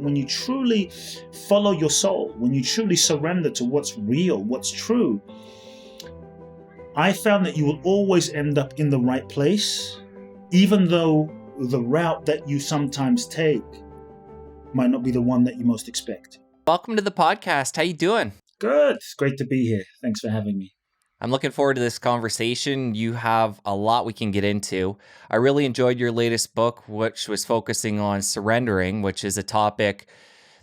when you truly follow your soul, when you truly surrender to what's real, what's true, I found that you will always end up in the right place, even though the route that you sometimes take might not be the one that you most expect. Welcome to the podcast. How you doing? Good. It's great to be here. Thanks for having me. I'm looking forward to this conversation. You have a lot we can get into. I really enjoyed your latest book, which was focusing on surrendering, which is a topic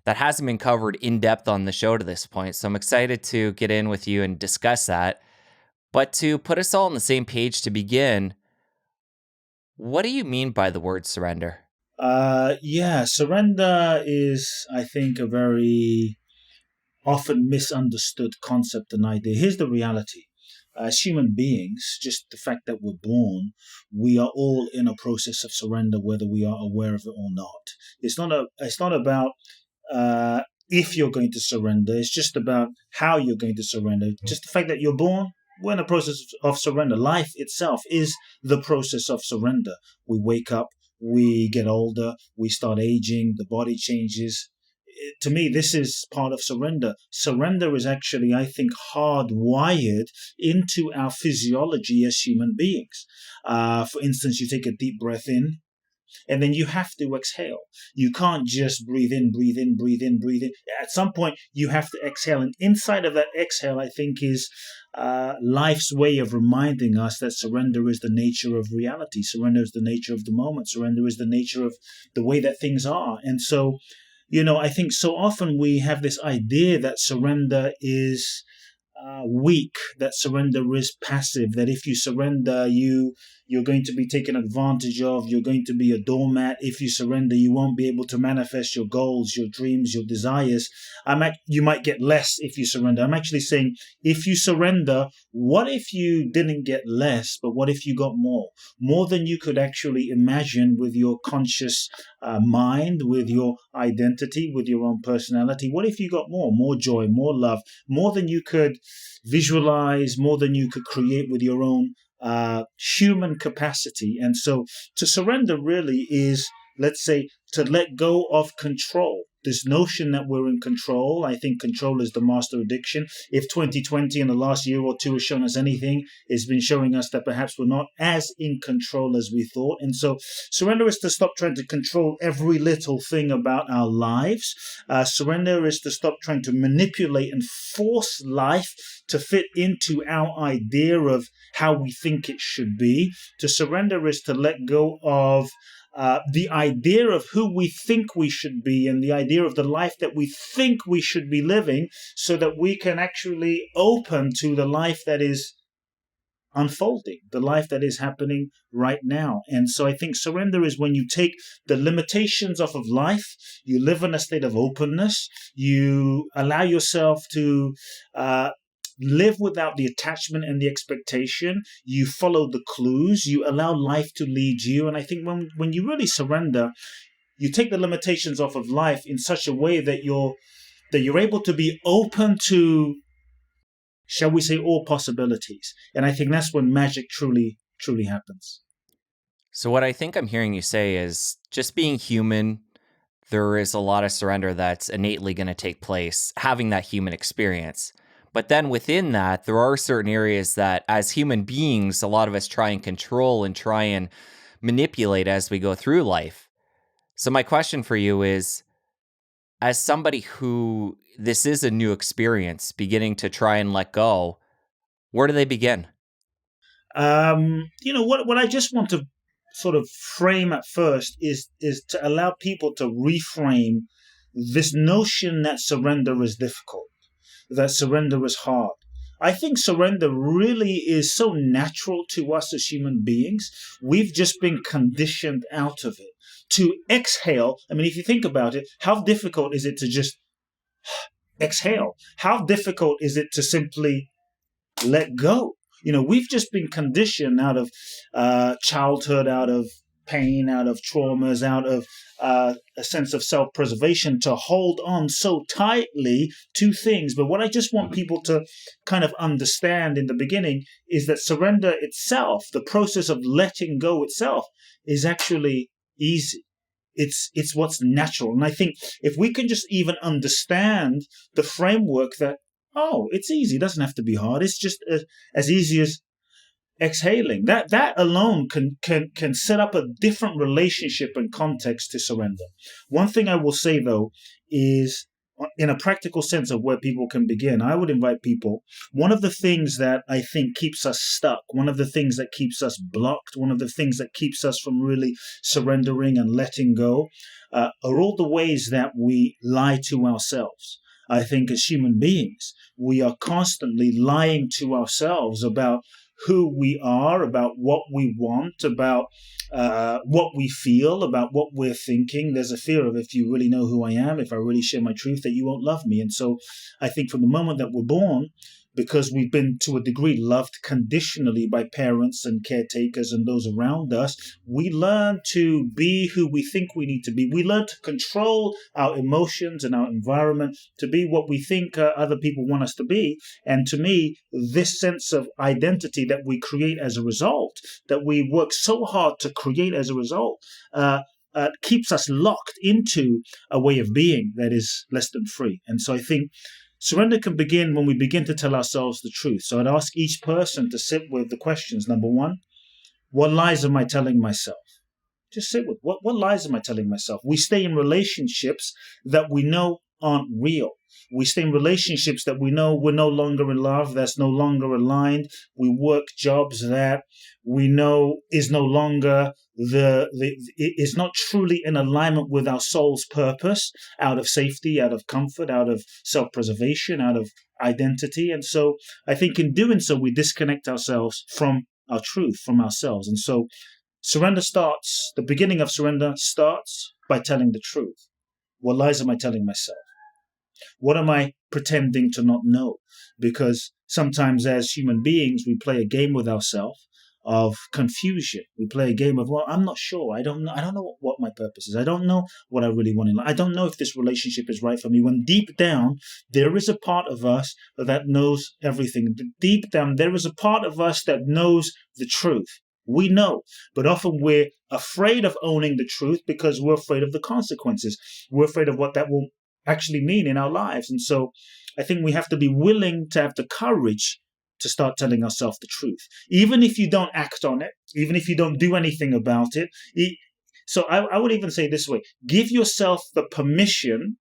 that hasn't been covered in depth on the show to this point. So I'm excited to get in with you and discuss that. But to put us all on the same page to begin, what do you mean by the word surrender? Surrender is, I think, a very often misunderstood concept and idea. Here's the reality. As human beings, just the fact that we're born, we are all in a process of surrender, whether we are aware of it or not. It's not about if you're going to surrender. It's just about how you're going to surrender. Just the fact that you're born, we're in a process of surrender. Life itself is the process of surrender. We wake up, we get older, we start aging, the body changes. To me, this is part of surrender. Surrender is actually, I think, hardwired into our physiology as human beings. For instance, you take a deep breath in, and then you have to exhale. You can't just breathe in, breathe in, breathe in, breathe in. At some point, you have to exhale. And inside of that exhale, I think, is life's way of reminding us that surrender is the nature of reality. Surrender is the nature of the moment. Surrender is the nature of the way that things are. And so, I think so often we have this idea that surrender is weak, that surrender is passive, that if you surrender, you're going to be taken advantage of, you're going to be a doormat. If you surrender, you won't be able to manifest your goals, your dreams, your desires. You might get less if you surrender. I'm actually saying, if you surrender, what if you didn't get less, but what if you got more? More than you could actually imagine with your conscious mind, with your identity, with your own personality. What if you got more? More joy, more love, more than you could visualize, more than you could create with your own human capacity. And so to surrender really is, let's say, to let go of control. This notion that we're in control, I think control is the master addiction. If 2020 in the last year or two has shown us anything, it's been showing us that perhaps we're not as in control as we thought. And so surrender is to stop trying to control every little thing about our lives. Surrender is to stop trying to manipulate and force life to fit into our idea of how we think it should be. To surrender is to let go of the idea of who we think we should be and the idea of the life that we think we should be living, so that we can actually open to the life that is unfolding, the life that is happening right now. And so I think surrender is when you take the limitations off of life, you live in a state of openness, you allow yourself to live without the attachment and the expectation. You follow the clues. You allow life to lead you. And I think when you really surrender, you take the limitations off of life in such a way that you're able to be open to, shall we say, all possibilities. And I think that's when magic truly happens. So what I think I'm hearing you say is, just being human, there is a lot of surrender that's innately going to take place, having that human experience. But then within that, there are certain areas that as human beings, a lot of us try and control and try and manipulate as we go through life. So my question for you is, as somebody who this is a new experience, beginning to try and let go, where do they begin? What I just want to sort of frame at first is to allow people to reframe this notion that surrender is difficult, that surrender is hard. I think surrender really is so natural to us as human beings. We've just been conditioned out of it. To exhale, I mean, if you think about it, how difficult is it to just exhale? How difficult is it to simply let go? We've just been conditioned out of childhood, out of pain, out of traumas, out of a sense of self-preservation, to hold on so tightly to things. But what I just want people to kind of understand in the beginning is that surrender itself, the process of letting go itself, is actually easy. It's what's natural. And I think if we can just even understand the framework that, oh, it's easy, it doesn't have to be hard, it's just as easy as exhaling, that alone can set up a different relationship and context to surrender. One thing I will say though is, in a practical sense of where people can begin, I would invite people, one of the things that I think keeps us stuck, one of the things that keeps us blocked, one of the things that keeps us from really surrendering and letting go, are all the ways that we lie to ourselves. I think as human beings, we are constantly lying to ourselves about who we are, about what we want, about what we feel, about what we're thinking. There's a fear of, if you really know who I am, if I really share my truth, that you won't love me. And so I think from the moment that we're born, because we've been to a degree loved conditionally by parents and caretakers and those around us, we learn to be who we think we need to be. We learn to control our emotions and our environment to be what we think other people want us to be. And to me, this sense of identity that we create as a result, that we work so hard to create as a result, keeps us locked into a way of being that is less than free. And so I think surrender can begin when we begin to tell ourselves the truth. So I'd ask each person to sit with the questions. Number one, what lies am I telling myself? Just sit with what lies am I telling myself? We stay in relationships that we know aren't real. We stay in relationships that we know we're no longer in love, that's no longer aligned. We work jobs that we know is no longer is not truly in alignment with our soul's purpose, out of safety, out of comfort, out of self-preservation, out of identity. And so I think in doing so, we disconnect ourselves from our truth, from ourselves. And so the beginning of surrender starts by telling the truth. What lies am I telling myself? What am I pretending to not know? Because sometimes as human beings, we play a game with ourselves of confusion. We play a game of, well, I'm not sure. I don't know what my purpose is. I don't know what I really want in life. I don't know if this relationship is right for me. When deep down, there is a part of us that knows everything. Deep down, there is a part of us that knows the truth. We know, but often we're afraid of owning the truth because we're afraid of the consequences. We're afraid of what that will actually mean in our lives. And so I think we have to be willing to have the courage to start telling ourselves the truth, even if you don't act on it, even if you don't do anything about it. So I would even say this way, give yourself the permission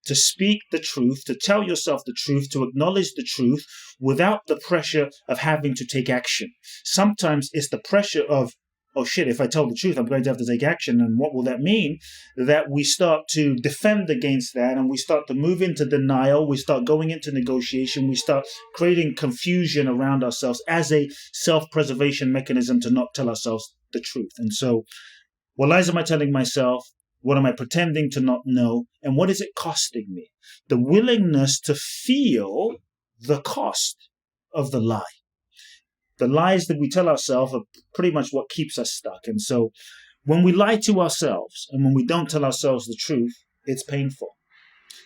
to speak the truth, to tell yourself the truth, to acknowledge the truth without the pressure of having to take action. Sometimes it's the pressure of, oh shit, if I tell the truth, I'm going to have to take action. And what will that mean? That we start to defend against that, and we start to move into denial. We start going into negotiation. We start creating confusion around ourselves as a self-preservation mechanism to not tell ourselves the truth. And so, what lies am I telling myself? What am I pretending to not know? And what is it costing me? The willingness to feel the cost of the lie. The lies that we tell ourselves are pretty much what keeps us stuck. And so when we lie to ourselves and when we don't tell ourselves the truth, it's painful.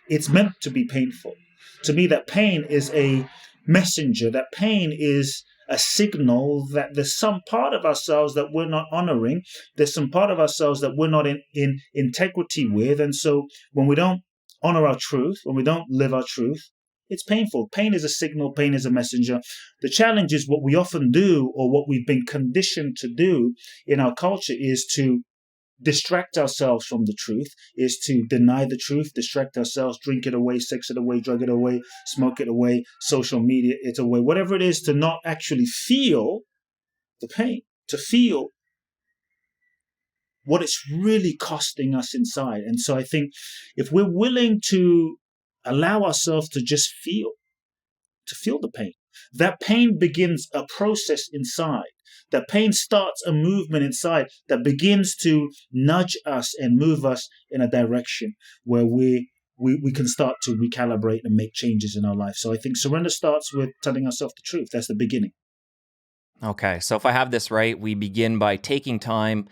It's meant to be painful. To me, that pain is a messenger. That pain is a signal that there's some part of ourselves that we're not honoring. There's some part of ourselves that we're not in integrity with. And so when we don't honor our truth, when we don't live our truth, it's painful. Pain is a signal. Pain is a messenger. The challenge is what we often do, or what we've been conditioned to do in our culture, is to distract ourselves from the truth, is to deny the truth, distract ourselves, drink it away, sex it away, drug it away, smoke it away, social media it away, whatever it is, to not actually feel the pain, to feel what it's really costing us inside. And so I think if we're willing to allow ourselves to just feel the pain, that pain begins a process inside. That pain starts a movement inside that begins to nudge us and move us in a direction where we can start to recalibrate and make changes in our life. So I think surrender starts with telling ourselves the truth. That's the beginning. Okay, so if I have this right, we begin by taking time,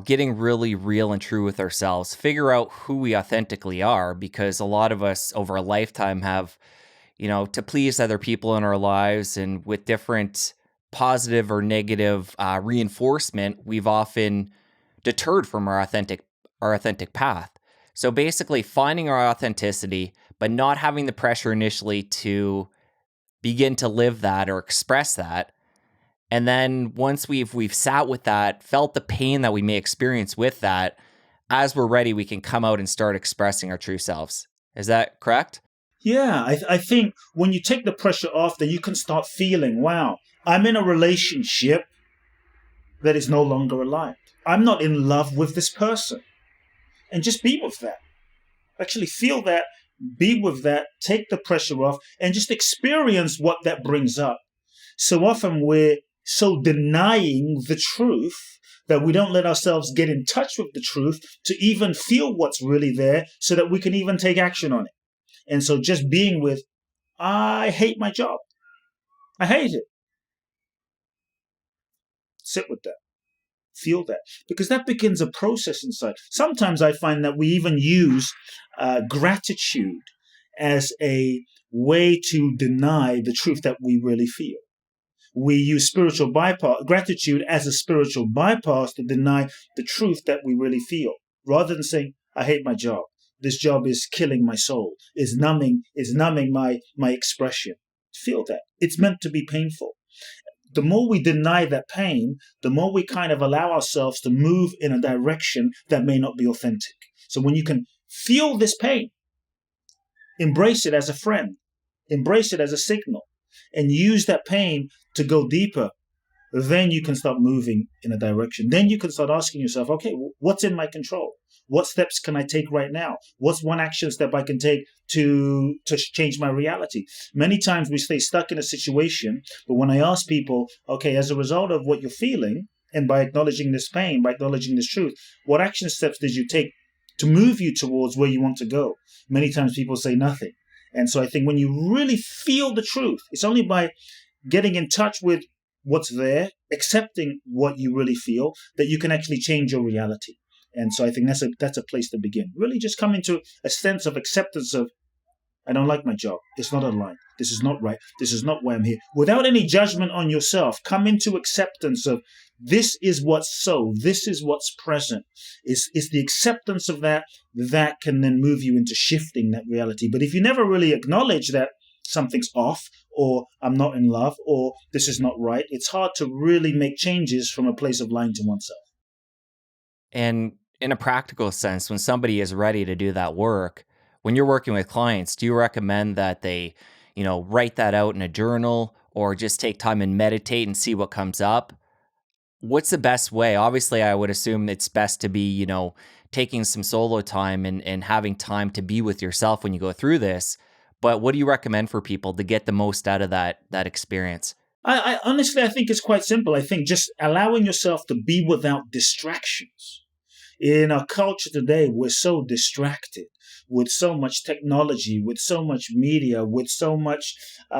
getting really real and true with ourselves, figure out who we authentically are, because a lot of us over a lifetime have, to please other people in our lives, and with different positive or negative reinforcement, we've often deterred from our authentic our authentic path. So basically finding our authenticity, but not having the pressure initially to begin to live that or express that. And then once we've sat with that, felt the pain that we may experience with that, as we're ready, we can come out and start expressing our true selves. Is that correct? Yeah, I think when you take the pressure off, then you can start feeling, wow, I'm in a relationship that is no longer alive. I'm not in love with this person. And just be with that. Actually feel that, be with that, take the pressure off, and just experience what that brings up. So often we're so denying the truth that we don't let ourselves get in touch with the truth to even feel what's really there so that we can even take action on it. And so just being with, I hate my job. I hate it. Sit with that. Feel that. Because that begins a process inside. Sometimes I find that we even use gratitude as a way to deny the truth that we really feel. We use spiritual bypass, gratitude as a spiritual bypass to deny the truth that we really feel, rather than saying, I hate my job. This job is killing my soul, is numbing my expression. Feel that. It's meant to be painful. The more we deny that pain, the more we kind of allow ourselves to move in a direction that may not be authentic. So when you can feel this pain, embrace it as a friend, embrace it as a signal, and use that pain to go deeper, then you can start moving in a direction. Then you can start asking yourself, okay, what's in my control? What steps can I take right now? What's one action step I can take to change my reality? Many times we stay stuck in a situation, but when I ask people, okay, as a result of what you're feeling, and by acknowledging this pain, by acknowledging this truth, what action steps did you take to move you towards where you want to go? Many times people say nothing. And so I think when you really feel the truth, it's only by getting in touch with what's there, accepting what you really feel, that you can actually change your reality. And so I think that's a place to begin. Really just come into a sense of acceptance of, I don't like my job. It's not aligned. This is not right. This is not why I'm here. Without any judgment on yourself, come into acceptance of, this is what's so, this is what's present. It's the acceptance of that can then move you into shifting that reality. But if you never really acknowledge that something's off, or I'm not in love, or this is not right, it's hard to really make changes from a place of lying to oneself. And in a practical sense, when somebody is ready to do that work, when you're working with clients, do you recommend that they, write that out in a journal or just take time and meditate and see what comes up? What's the best way? Obviously, I would assume it's best to be, taking some solo time and having time to be with yourself when you go through this. But what do you recommend for people to get the most out of that experience? I honestly, I think it's quite simple. I think just allowing yourself to be without distractions. In our culture today, we're so distracted with so much technology, with so much media, with so much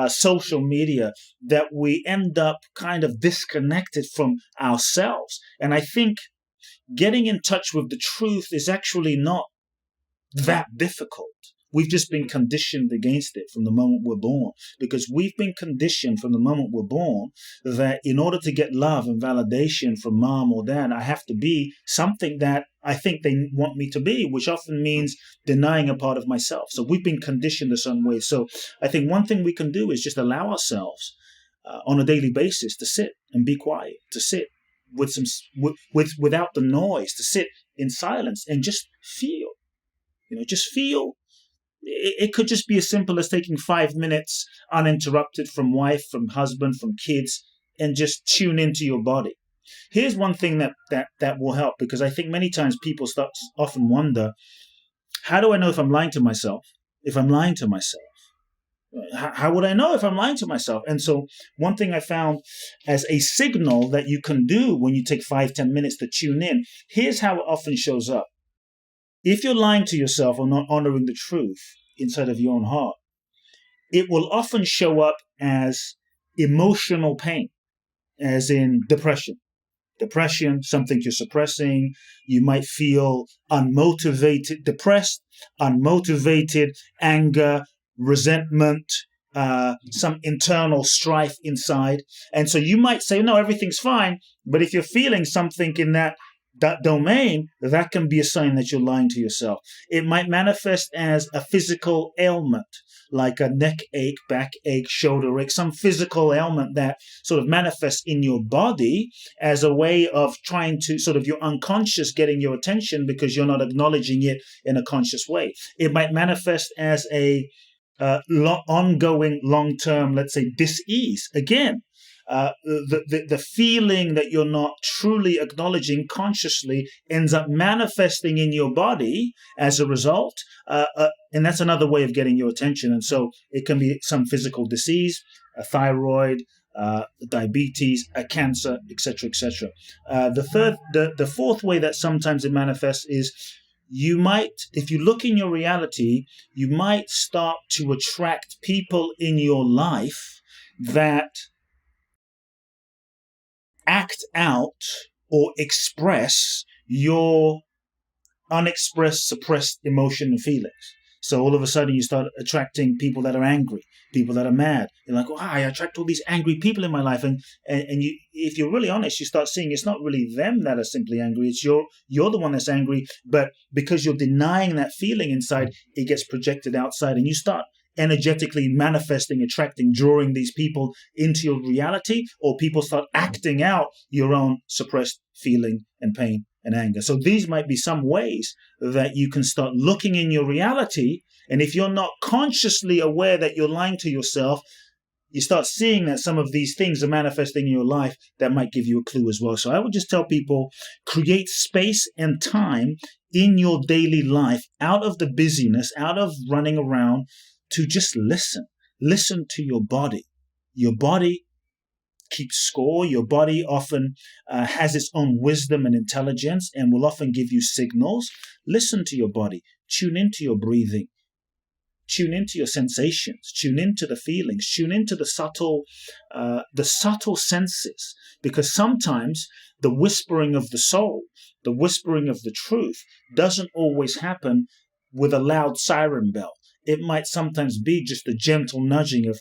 social media, that we end up kind of disconnected from ourselves. And I think getting in touch with the truth is actually not that difficult. We've just been conditioned against it from the moment we're born, because we've been conditioned from the moment we're born that in order to get love and validation from mom or dad, I have to be something that I think they want me to be, which often means denying a part of myself. So we've been conditioned a certain way. So I think one thing we can do is just allow ourselves on a daily basis to sit and be quiet, to sit with without the noise, to sit in silence and just feel. Just feel. It could just be as simple as taking 5 minutes uninterrupted from wife, from husband, from kids, and just tune into your body. Here's one thing that will help, because I think many times people often wonder, how do I know if I'm lying to myself? If I'm lying to myself? How would I know if I'm lying to myself? And so one thing I found as a signal that you can do when you take 5-10 minutes to tune in, here's how it often shows up. If you're lying to yourself or not honoring the truth inside of your own heart, it will often show up as emotional pain, as in depression. Depression, something you're suppressing. You might feel unmotivated, depressed, unmotivated, anger, resentment, some internal strife inside. And so you might say, no, everything's fine. But if you're feeling something in that that domain, that can be a sign that you're lying to yourself. It might manifest as a physical ailment, like a neck ache, back ache, shoulder ache, some physical ailment that sort of manifests in your body as a way of trying to sort of your unconscious getting your attention because you're not acknowledging it in a conscious way. It might manifest as a ongoing long-term, let's say, dis-ease. Again, the feeling that you're not truly acknowledging consciously ends up manifesting in your body as a result. And that's another way of getting your attention. And so it can be some physical disease, a thyroid, diabetes, a cancer, etc., etc. The fourth way that sometimes it manifests is you might, if you look in your reality, you might start to attract people in your life that act out or express your unexpressed, suppressed emotion and feelings. So all of a sudden you start attracting people that are angry, people that are mad. You're like, oh, I attract all these angry people in my life. And you, if you're really honest, you start seeing it's not really them that are simply angry. It's you're the one that's angry. But because you're denying that feeling inside, it gets projected outside and you start energetically manifesting, attracting, drawing these people into your reality, or people start acting out your own suppressed feeling and pain and anger. So these might be some ways that you can start looking in your reality. And if you're not consciously aware that you're lying to yourself, you start seeing that some of these things are manifesting in your life. That might give you a clue as well. So I would just tell people, create space and time in your daily life, out of the busyness, out of running around, to just listen. Listen to your body. Your body keeps score. Your body often has its own wisdom and intelligence and will often give you signals. Listen to your body. Tune into your breathing. Tune into your sensations. Tune into the feelings. Tune into the subtle senses. Because sometimes the whispering of the soul, the whispering of the truth, doesn't always happen with a loud siren bell. It might sometimes be just a gentle nudging of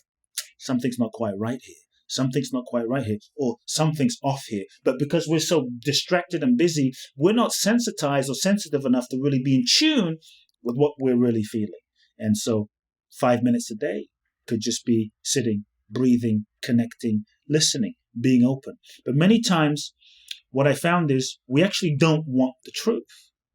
something's not quite right here. Something's not quite right here, or something's off here. But because we're so distracted and busy, we're not sensitized or sensitive enough to really be in tune with what we're really feeling. And so 5 minutes a day could just be sitting, breathing, connecting, listening, being open. But many times, what I found is we actually don't want the truth.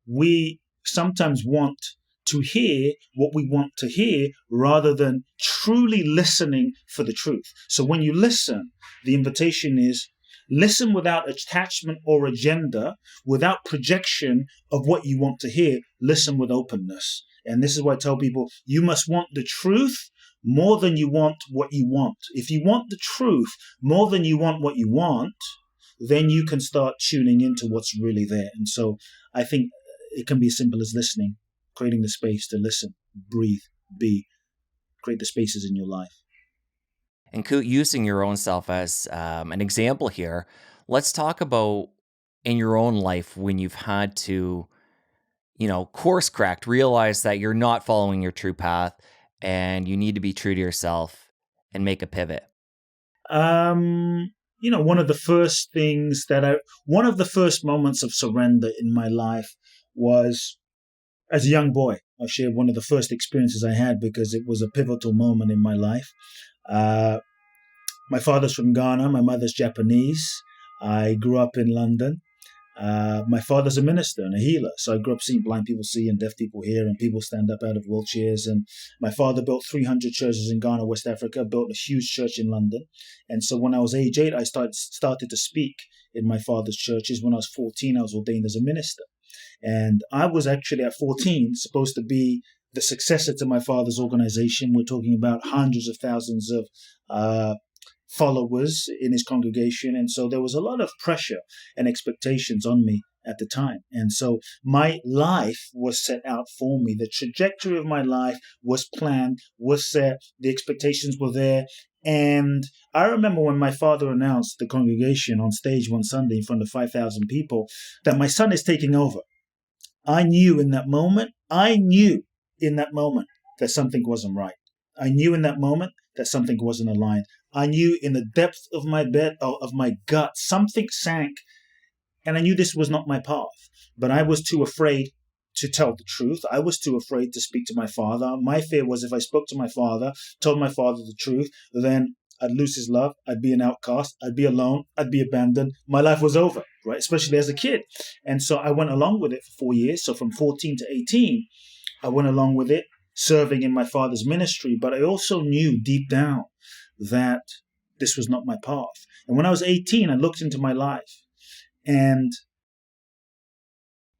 We sometimes want to hear what we want to hear rather than truly listening for the truth. So when you listen, the invitation is listen without attachment or agenda, without projection of what you want to hear. Listen with openness. And this is why I tell people, you must want the truth more than you want what you want. If you want the truth more than you want what you want, then you can start tuning into what's really there. And so I think it can be as simple as listening, creating the space to listen, breathe, be, create the spaces in your life. And Kute, using your own self as an example here, let's talk about in your own life when you've had to, course correct, realize that you're not following your true path and you need to be true to yourself and make a pivot. One of the first moments of surrender in my life was as a young boy. I'll share one of the first experiences I had because it was a pivotal moment in my life. My father's from Ghana. My mother's Japanese. I grew up in London. My father's a minister and a healer. So I grew up seeing blind people see and deaf people hear and people stand up out of wheelchairs. And my father built 300 churches in Ghana, West Africa, built a huge church in London. And so when I was age 8, I started to speak in my father's churches. When I was 14, I was ordained as a minister. And I was actually at 14 supposed to be the successor to my father's organization. We're talking about hundreds of thousands of followers in his congregation. And so there was a lot of pressure and expectations on me at the time. And so my life was set out for me. The trajectory of my life was planned, was set. The expectations were there. And I remember when my father announced the congregation on stage one Sunday in front of 5,000 people that my son is taking over. I knew in that moment that something wasn't right. I knew in that moment that something wasn't aligned. I knew in the depth of my gut, something sank And I knew this was not my path, but I was too afraid to tell the truth. I was too afraid to speak to my father. My fear was if I spoke to my father, told my father the truth, then I'd lose his love. I'd be an outcast. I'd be alone. I'd be abandoned. My life was over, right? Especially as a kid. And so I went along with it for 4 years. So from 14 to 18, I went along with it, serving in my father's ministry. But I also knew deep down that this was not my path. And when I was 18, I looked into my life and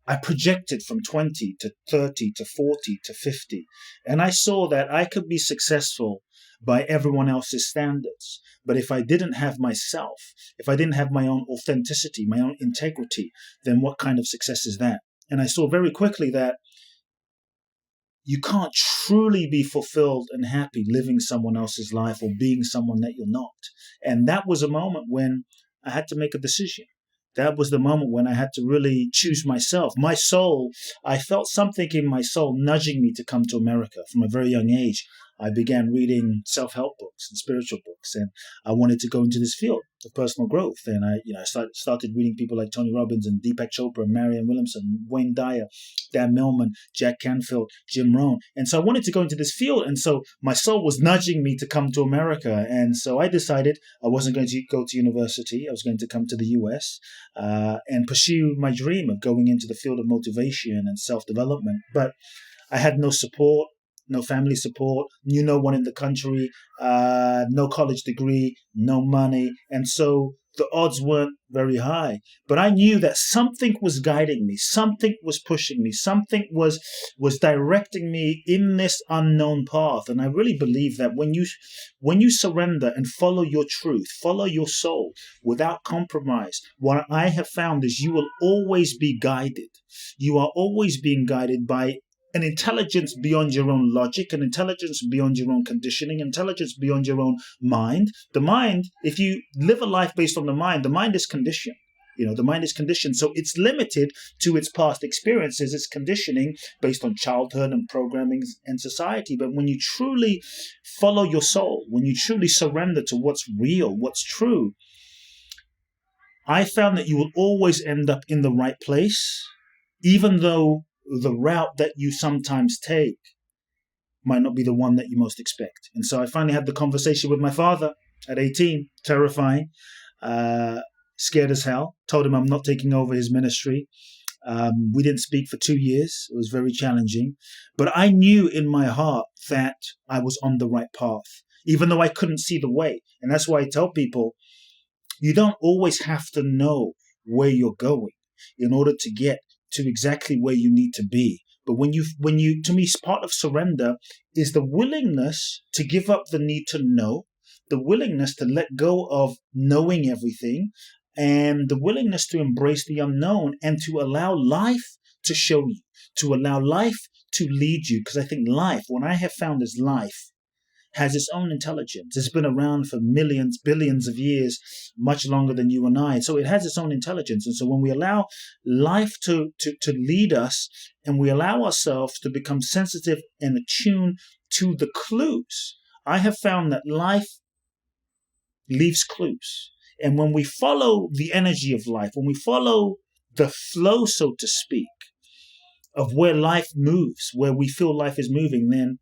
I projected from 20 to 30 to 40 to 50. And I saw that I could be successful by everyone else's standards. But if I didn't have myself, if I didn't have my own authenticity, my own integrity, then what kind of success is that? And I saw very quickly that you can't truly be fulfilled and happy living someone else's life or being someone that you're not. And that was a moment when I had to make a decision. That was the moment when I had to really choose myself. My soul, I felt something in my soul nudging me to come to America from a very young age. I began reading self-help books and spiritual books, and I wanted to go into this field of personal growth. And I started reading people like Tony Robbins and Deepak Chopra, Marianne Williamson, Wayne Dyer, Dan Millman, Jack Canfield, Jim Rohn. And so I wanted to go into this field. And so my soul was nudging me to come to America. And so I decided I wasn't going to go to university. I was going to come to the US and pursue my dream of going into the field of motivation and self-development. But I had no support, no family support, knew no one in the country, no college degree, no money. And so the odds weren't very high. But I knew that something was guiding me, something was pushing me, something was directing me in this unknown path. And I really believe that when you surrender and follow your truth, follow your soul without compromise, what I have found is you will always be guided. You are always being guided by an intelligence beyond your own logic, an intelligence beyond your own conditioning, intelligence beyond your own mind. The mind, if you live a life based on the mind is conditioned. The mind is conditioned. So it's limited to its past experiences, its conditioning based on childhood and programming and society. But when you truly follow your soul, when you truly surrender to what's real, what's true, I found that you will always end up in the right place, even though the route that you sometimes take might not be the one that you most expect. And so I finally had the conversation with my father at 18, terrifying, scared as hell, told him I'm not taking over his ministry. We didn't speak for 2 years. It was very challenging. But I knew in my heart that I was on the right path, even though I couldn't see the way. And that's why I tell people, you don't always have to know where you're going in order to get to exactly where you need to be. But when you, to me, part of surrender is the willingness to give up the need to know, the willingness to let go of knowing everything, and the willingness to embrace the unknown and to allow life to show you, to allow life to lead you. Because I think life, what I have found is life has its own intelligence. It's been around for millions, billions of years, much longer than you and I. So it has its own intelligence. And so when we allow life to lead us, and we allow ourselves to become sensitive and attuned to the clues, I have found that life leaves clues. And when we follow the energy of life, when we follow the flow, so to speak, of where life moves, where we feel life is moving, then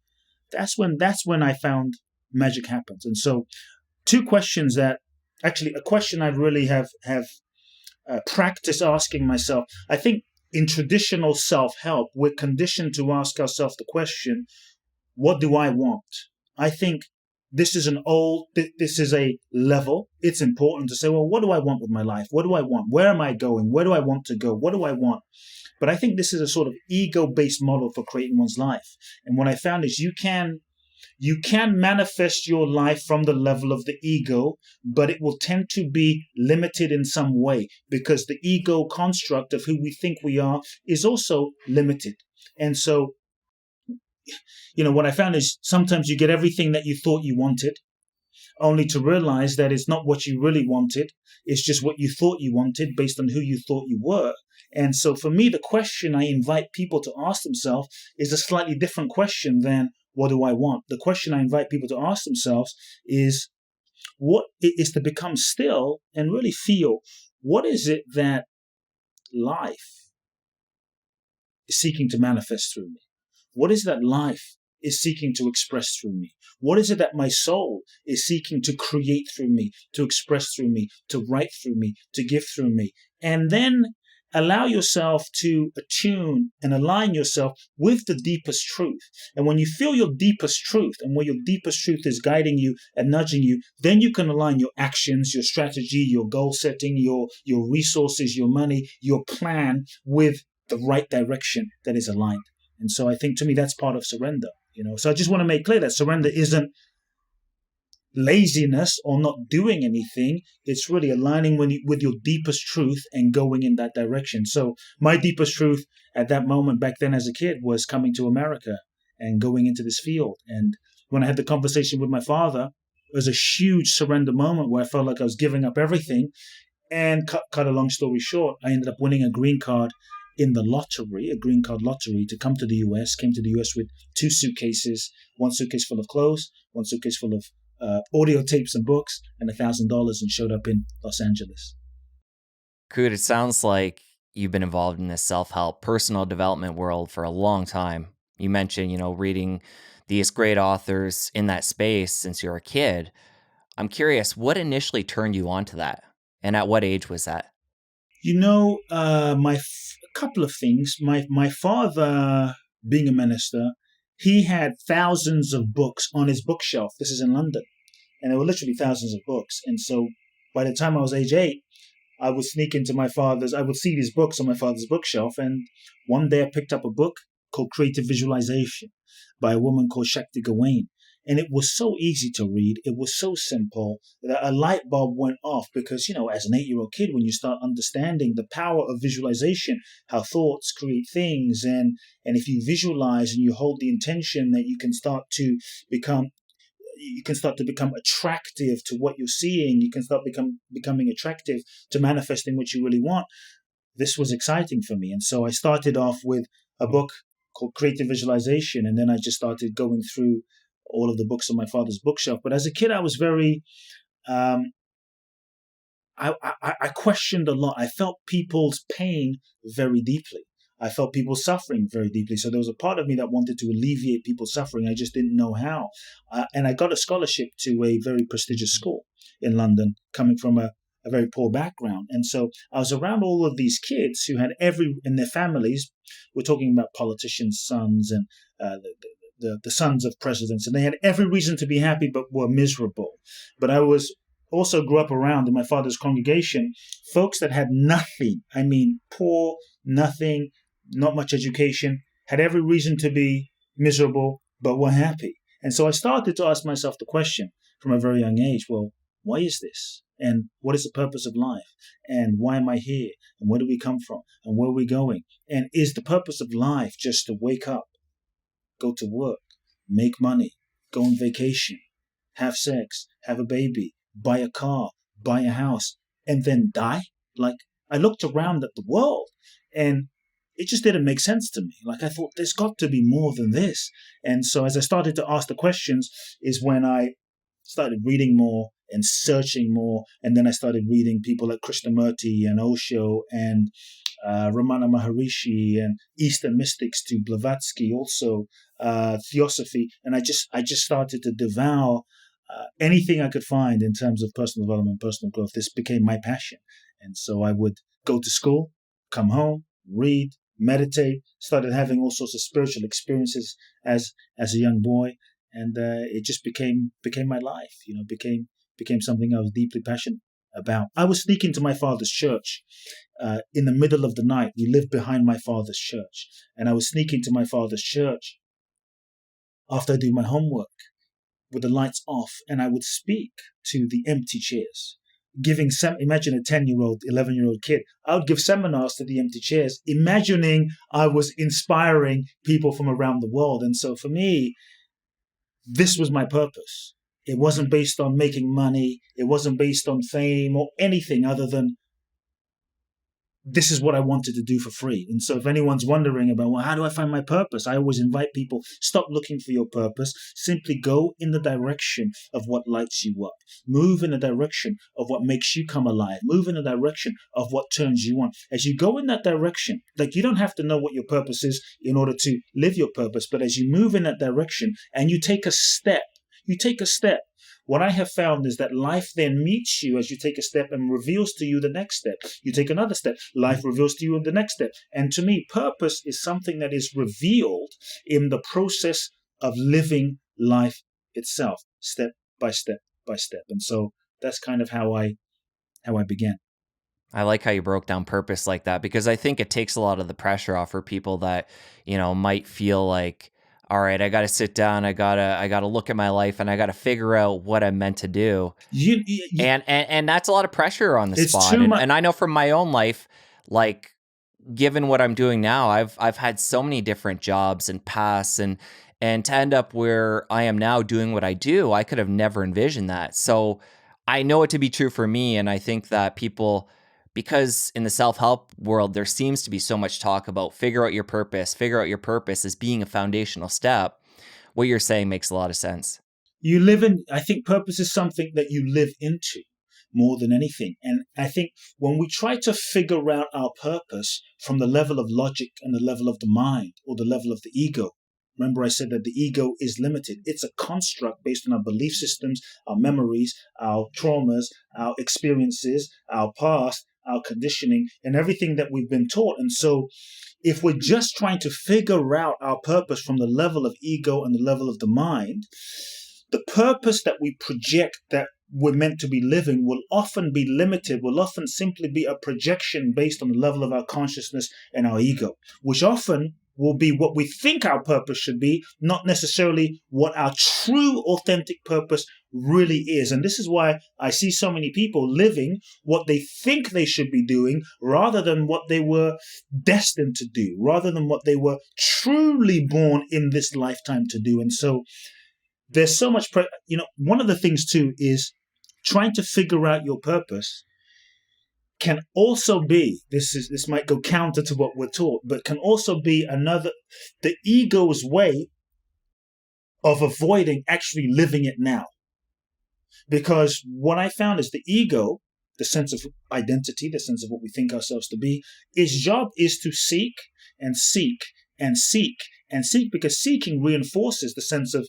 that's when I found magic happens. And so, two questions that actually a question I really have practiced asking myself. I think in traditional self-help, we're conditioned to ask ourselves the question, what do I want? I think this is this is a level. It's important to say, well, what do I want with my life? What do I want? Where am I going? Where do I want to go? What do I want? But I think this is a sort of ego-based model for creating one's life. And what I found is you can manifest your life from the level of the ego, but it will tend to be limited in some way because the ego construct of who we think we are is also limited. And so, what I found is sometimes you get everything that you thought you wanted, only to realize that it's not what you really wanted. It's just what you thought you wanted based on who you thought you were. And so for me, the question I invite people to ask themselves is a slightly different question than what do I want? The question I invite people to ask themselves is what is to become still and really feel what is it that life is seeking to manifest through me? What is that life is seeking to express through me? What is it that my soul is seeking to create through me, to express through me, to write through me, to give through me? And then allow yourself to attune and align yourself with the deepest truth. And when you feel your deepest truth and where your deepest truth is guiding you and nudging you, then you can align your actions, your strategy, your goal setting, your resources, your money, your plan with the right direction that is aligned. And so I think to me that's part of surrender. So I just want to make clear that surrender isn't laziness or not doing anything. It's really aligning with your deepest truth and going in that direction. So my deepest truth at that moment back then as a kid was coming to America and going into this field. And when I had the conversation with my father, it was a huge surrender moment where I felt like I was giving up everything. And cut a long story short, I ended up winning a green card in the lottery, a green card lottery, to come to the US. Came to the US with 2 suitcases, one suitcase full of clothes, one suitcase full of audio tapes and books, and $1,000, and showed up in Los Angeles. Kute, it sounds like you've been involved in this self-help, personal development world for a long time. You mentioned, reading these great authors in that space since you were a kid. I'm curious, what initially turned you on to that? And at what age was that? A couple of things. My father, being a minister, he had thousands of books on his bookshelf. This is in London. And there were literally thousands of books. And so by the time I was age 8, I would sneak into I would see these books on my father's bookshelf. And one day I picked up a book called Creative Visualization by a woman called Shakti Gawain. And it was so easy to read. It was so simple that a light bulb went off because, as an 8-year-old kid, when you start understanding the power of visualization, how thoughts create things, and if you visualize and you hold the intention that you can start to become attractive to what you're seeing. You can start becoming attractive to manifesting what you really want. This was exciting for me. And so I started off with a book called Creative Visualization. And then I just started going through all of the books on my father's bookshelf. But as a kid, I was very, I questioned a lot. I felt people's pain very deeply. I felt people suffering very deeply. So there was a part of me that wanted to alleviate people's suffering. I just didn't know how. And I got a scholarship to a very prestigious school in London, coming from a very poor background. And so I was around all of these kids who had in their families, we're talking about politicians' sons and the sons of presidents, and they had every reason to be happy but were miserable. But I also grew up around in my father's congregation, folks that had nothing. I mean, poor, nothing, not much education, had every reason to be miserable, but were happy. And so I started to ask myself the question from a very young age, well, why is this? And what is the purpose of life? And why am I here? And where do we come from? And where are we going? And is the purpose of life just to wake up, go to work, make money, go on vacation, have sex, have a baby, buy a car, buy a house, and then die? Like, I looked around at the world and it just didn't make sense to me. Like, I thought there's got to be more than this. And so as I started to ask the questions is when I started reading more and searching more. And then I started reading people like Krishnamurti and Osho and Ramana Maharishi and Eastern mystics to Blavatsky, also Theosophy. And I just started to devour anything I could find in terms of personal development, personal growth. This became my passion. And so I would go to school, come home, read, meditate, started having all sorts of spiritual experiences as a young boy. And it just became my life, became something I was deeply passionate about. I would sneak into my father's church in the middle of the night. We lived behind my father's church. And I would sneak into my father's church after I do my homework with the lights off, and I would speak to the empty chairs, imagine a 10-year-old, 11-year-old kid. I would give seminars to the empty chairs, imagining I was inspiring people from around the world. And so for me, this was my purpose. It wasn't based on making money. It wasn't based on fame or anything other than this is what I wanted to do for free. And so if anyone's wondering about, well, how do I find my purpose? I always invite people, stop looking for your purpose. Simply go in the direction of what lights you up. Move in the direction of what makes you come alive. Move in the direction of what turns you on. As you go in that direction, like, you don't have to know what your purpose is in order to live your purpose, but as you move in that direction and you take a step, what I have found is that life then meets you as you take a step and reveals to you the next step. You take another step, life reveals to you the next step. And to me, purpose is something that is revealed in the process of living life itself, step by step by step. And so that's kind of how I began. I like how you broke down purpose like that, because I think it takes a lot of the pressure off for people that, might feel like, all right, I got to sit down, I got to look at my life, and I got to figure out what I'm meant to do. And that's a lot of pressure on the spot. And I know from my own life, like, given what I'm doing now, I've had so many different jobs and paths, and to end up where I am now doing what I do, I could have never envisioned that. So I know it to be true for me, and I think that people, because in the self-help world, there seems to be so much talk about figure out your purpose as being a foundational step. What you're saying makes a lot of sense. I think purpose is something that you live into more than anything. And I think when we try to figure out our purpose from the level of logic and the level of the mind or the level of the ego, remember I said that the ego is limited. It's a construct based on our belief systems, our memories, our traumas, our experiences, our past, our conditioning, and everything that we've been taught. And so if we're just trying to figure out our purpose from the level of ego and the level of the mind, the purpose that we project that we're meant to be living will often be limited, will often simply be a projection based on the level of our consciousness and our ego, which often will be what we think our purpose should be, not necessarily what our true authentic purpose really is. And this is why I see so many people living what they think they should be doing rather than what they were destined to do, rather than what they were truly born in this lifetime to do. And so there's so much, one of the things too is trying to figure out your purpose can also be, this might go counter to what we're taught, but can also be the ego's way of avoiding actually living it now. Because what I found is the ego, the sense of identity, the sense of what we think ourselves to be, its job is to seek and seek and seek and seek, because seeking reinforces the sense of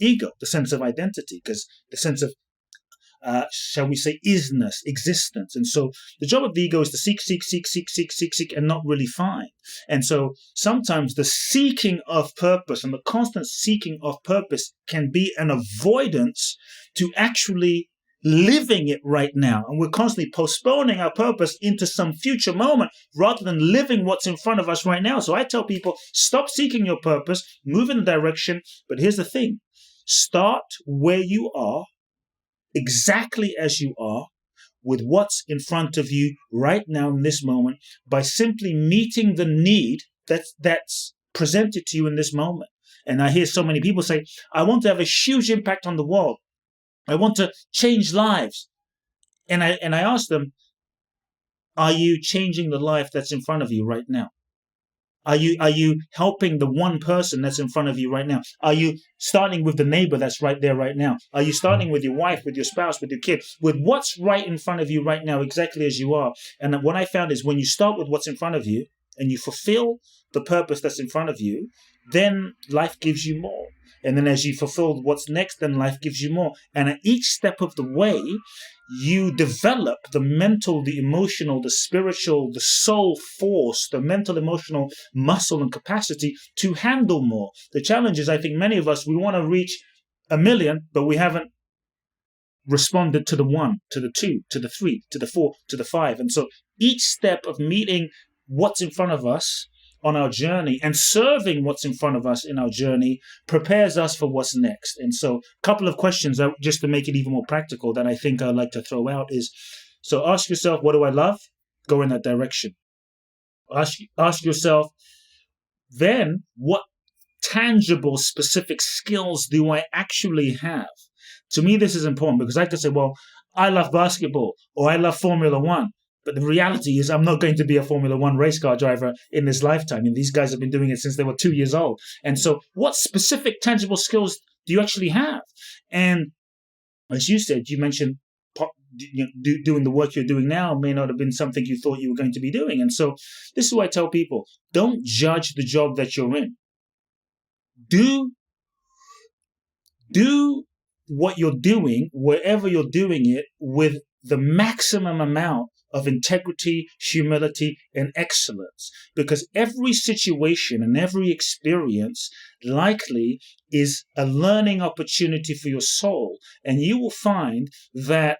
ego, the sense of identity, because the sense of shall we say, isness, existence. And so the job of the ego is to seek, and not really find. And so sometimes the seeking of purpose and the constant seeking of purpose can be an avoidance to actually living it right now. And we're constantly postponing our purpose into some future moment rather than living what's in front of us right now. So I tell people, stop seeking your purpose, move in the direction. But here's the thing, start where you are, exactly as you are, with what's in front of you right now in this moment, by simply meeting the need that's presented to you in this moment. And I hear so many people say, I want to have a huge impact on the world. I want to change lives. And I ask them, are you changing the life that's in front of you right now? Are you helping the one person that's in front of you right now? Are you starting with the neighbor that's right there right now? Are you starting with your wife, with your spouse, with your kid, with what's right in front of you right now, exactly as you are? And what I found is when you start with what's in front of you and you fulfill the purpose that's in front of you, then life gives you more. And then as you fulfill what's next, then life gives you more. And at each step of the way, you develop the mental, the emotional, the spiritual, the soul force, the mental, emotional muscle and capacity to handle more. The challenge is, I think many of us, we want to reach 1 million, but we haven't responded to the 1, to the 2, to the 3, to the 4, to the 5. And so each step of meeting what's in front of us on our journey and serving what's in front of us in our journey prepares us for what's next. And so a couple of questions, just to make it even more practical, that I think I'd like to throw out is, so ask yourself, what do I love? Go in that direction. Ask yourself, then what tangible, specific skills do I actually have? To me, this is important because I could say, well, I love basketball or I love Formula One. But the reality is, I'm not going to be a Formula One race car driver in this lifetime. And these guys have been doing it since they were 2 years old. And so, what specific, tangible skills do you actually have? And as you said, you mentioned doing the work you're doing now may not have been something you thought you were going to be doing. And so, this is why I tell people, don't judge the job that you're in. Do what you're doing, wherever you're doing it, with the maximum amount of integrity, humility, and excellence. Because every situation and every experience likely is a learning opportunity for your soul. And you will find that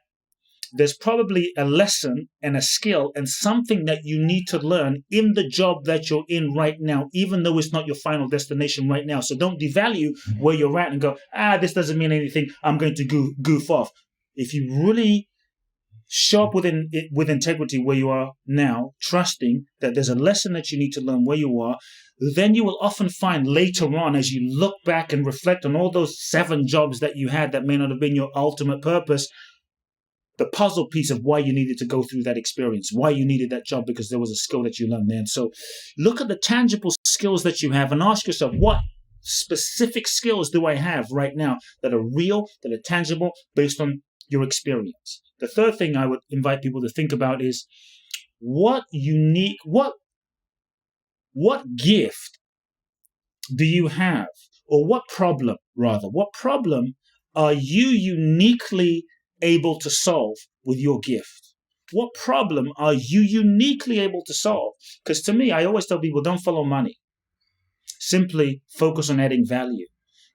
there's probably a lesson and a skill and something that you need to learn in the job that you're in right now, even though it's not your final destination right now. So don't devalue where you're at and go, this doesn't mean anything, I'm going to goof off. If you really show up with integrity where you are now, trusting that there's a lesson that you need to learn where you are, then you will often find later on, as you look back and reflect on all those 7 jobs that you had that may not have been your ultimate purpose, the puzzle piece of why you needed to go through that experience, why you needed that job, because there was a skill that you learned there. And so look at the tangible skills that you have and ask yourself, what specific skills do I have right now that are real, that are tangible, based on your experience? The third thing I would invite people to think about is what gift do you have, or what problem are you uniquely able to solve with your gift? What problem are you uniquely able to solve? Because to me, I always tell people, don't follow money. Simply focus on adding value.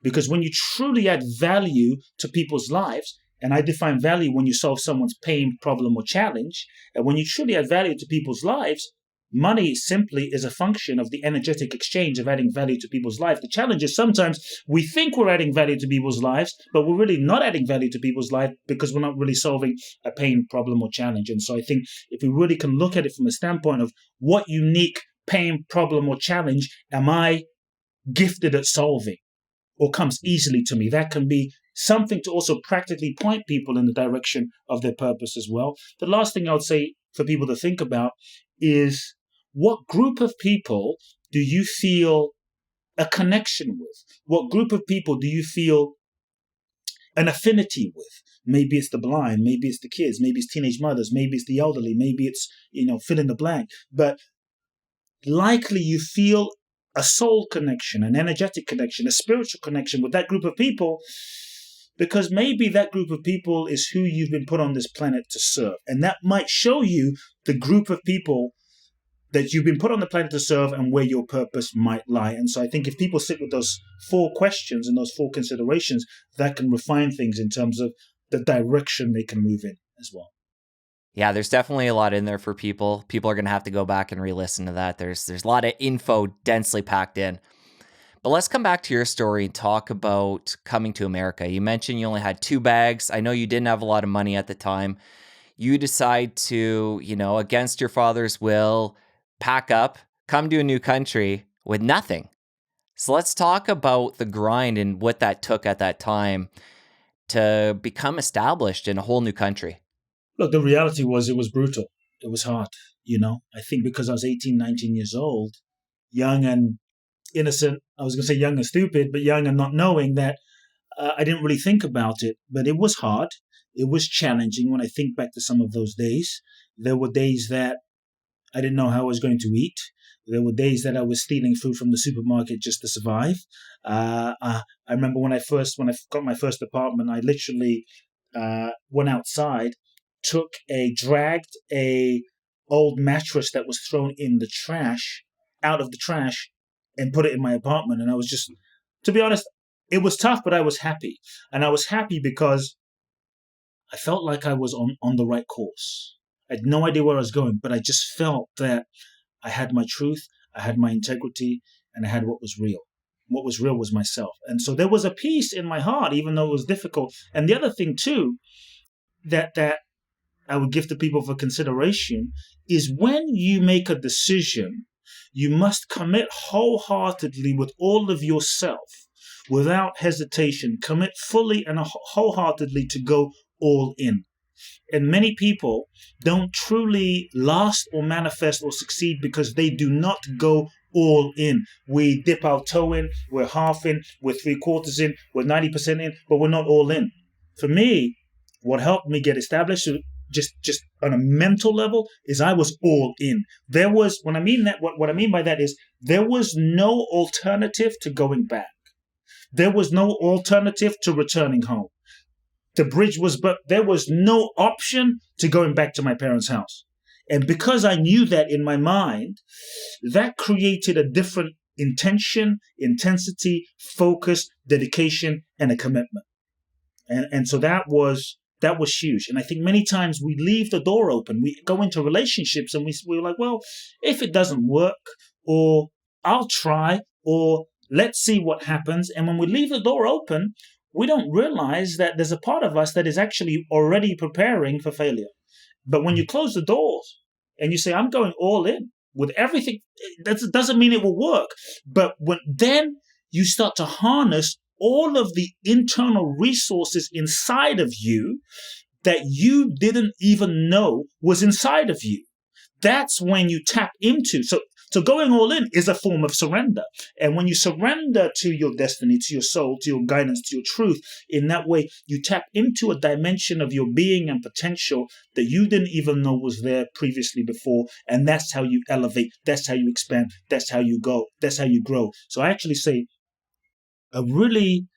Because when you truly add value to people's lives, and I define value when you solve someone's pain, problem, or challenge, and when you truly add value to people's lives, money simply is a function of the energetic exchange of adding value to people's lives. The challenge is sometimes we think we're adding value to people's lives, but we're really not adding value to people's lives because we're not really solving a pain, problem, or challenge. And so I think if we really can look at it from a standpoint of what unique pain, problem, or challenge am I gifted at solving or comes easily to me, that can be something to also practically point people in the direction of their purpose as well. The last thing I would say for people to think about is, what group of people do you feel a connection with? What group of people do you feel an affinity with? Maybe it's the blind, maybe it's the kids, maybe it's teenage mothers, maybe it's the elderly, maybe it's, fill in the blank. But likely you feel a soul connection, an energetic connection, a spiritual connection with that group of people, because maybe that group of people is who you've been put on this planet to serve. And that might show you the group of people that you've been put on the planet to serve and where your purpose might lie. And so I think if people sit with those 4 questions and those 4 considerations, that can refine things in terms of the direction they can move in as well. Yeah, there's definitely a lot in there for people. People are going to have to go back and re-listen to that. There's a lot of info densely packed in. But let's come back to your story and talk about coming to America. You mentioned you only had 2 bags. I know you didn't have a lot of money at the time. You decide to, against your father's will, pack up, come to a new country with nothing. So let's talk about the grind and what that took at that time to become established in a whole new country. Look, the reality was it was brutal. It was hard, I think because I was 18, 19 years old, young and innocent. I was going to say young and stupid, but young and not knowing that I didn't really think about it. But it was hard. It was challenging when I think back to some of those days. There were days that I didn't know how I was going to eat. There were days that I was stealing food from the supermarket just to survive. I remember when I got my first apartment, I literally went outside, dragged a old mattress that was thrown in the trash, out of the trash, and put it in my apartment. And I was just, to be honest, it was tough, but I was happy. And I was happy because I felt like I was on the right course. I had no idea where I was going, but I just felt that I had my truth, I had my integrity, and I had what was real. What was real was myself. And so there was a peace in my heart, even though it was difficult. And the other thing too, that I would give to people for consideration is, when you make a decision, you must commit wholeheartedly with all of yourself, without hesitation. Commit fully and wholeheartedly to go all in. And many people don't truly last or manifest or succeed because they do not go all in. We dip our toe in, we're half in, we're three quarters in, we're 90% in, but we're not all in. For me, what helped me get established just on a mental level is I was all in. There was, when I mean that, what I mean by that is there was no alternative to going back. There was no alternative to returning home. The bridge was, but there was no option to going back to my parents' house. And because I knew that in my mind, that created a different intention, intensity, focus, dedication, and a commitment. And so that was huge. And I think many times we leave the door open. We go into relationships and we're like, well, if it doesn't work, or I'll try, or let's see what happens. And when we leave the door open, we don't realize that there's a part of us that is actually already preparing for failure. But when you close the doors and you say, I'm going all in with everything, that doesn't mean it will work. But then you start to harness all of the internal resources inside of you that you didn't even know was inside of you. That's when you tap into. So going all in is a form of surrender. And when you surrender to your destiny, to your soul, to your guidance, to your truth, in that way, you tap into a dimension of your being and potential that you didn't even know was there previously before. And that's how you elevate. That's how you expand. That's how you go. That's how you grow. So I actually say a really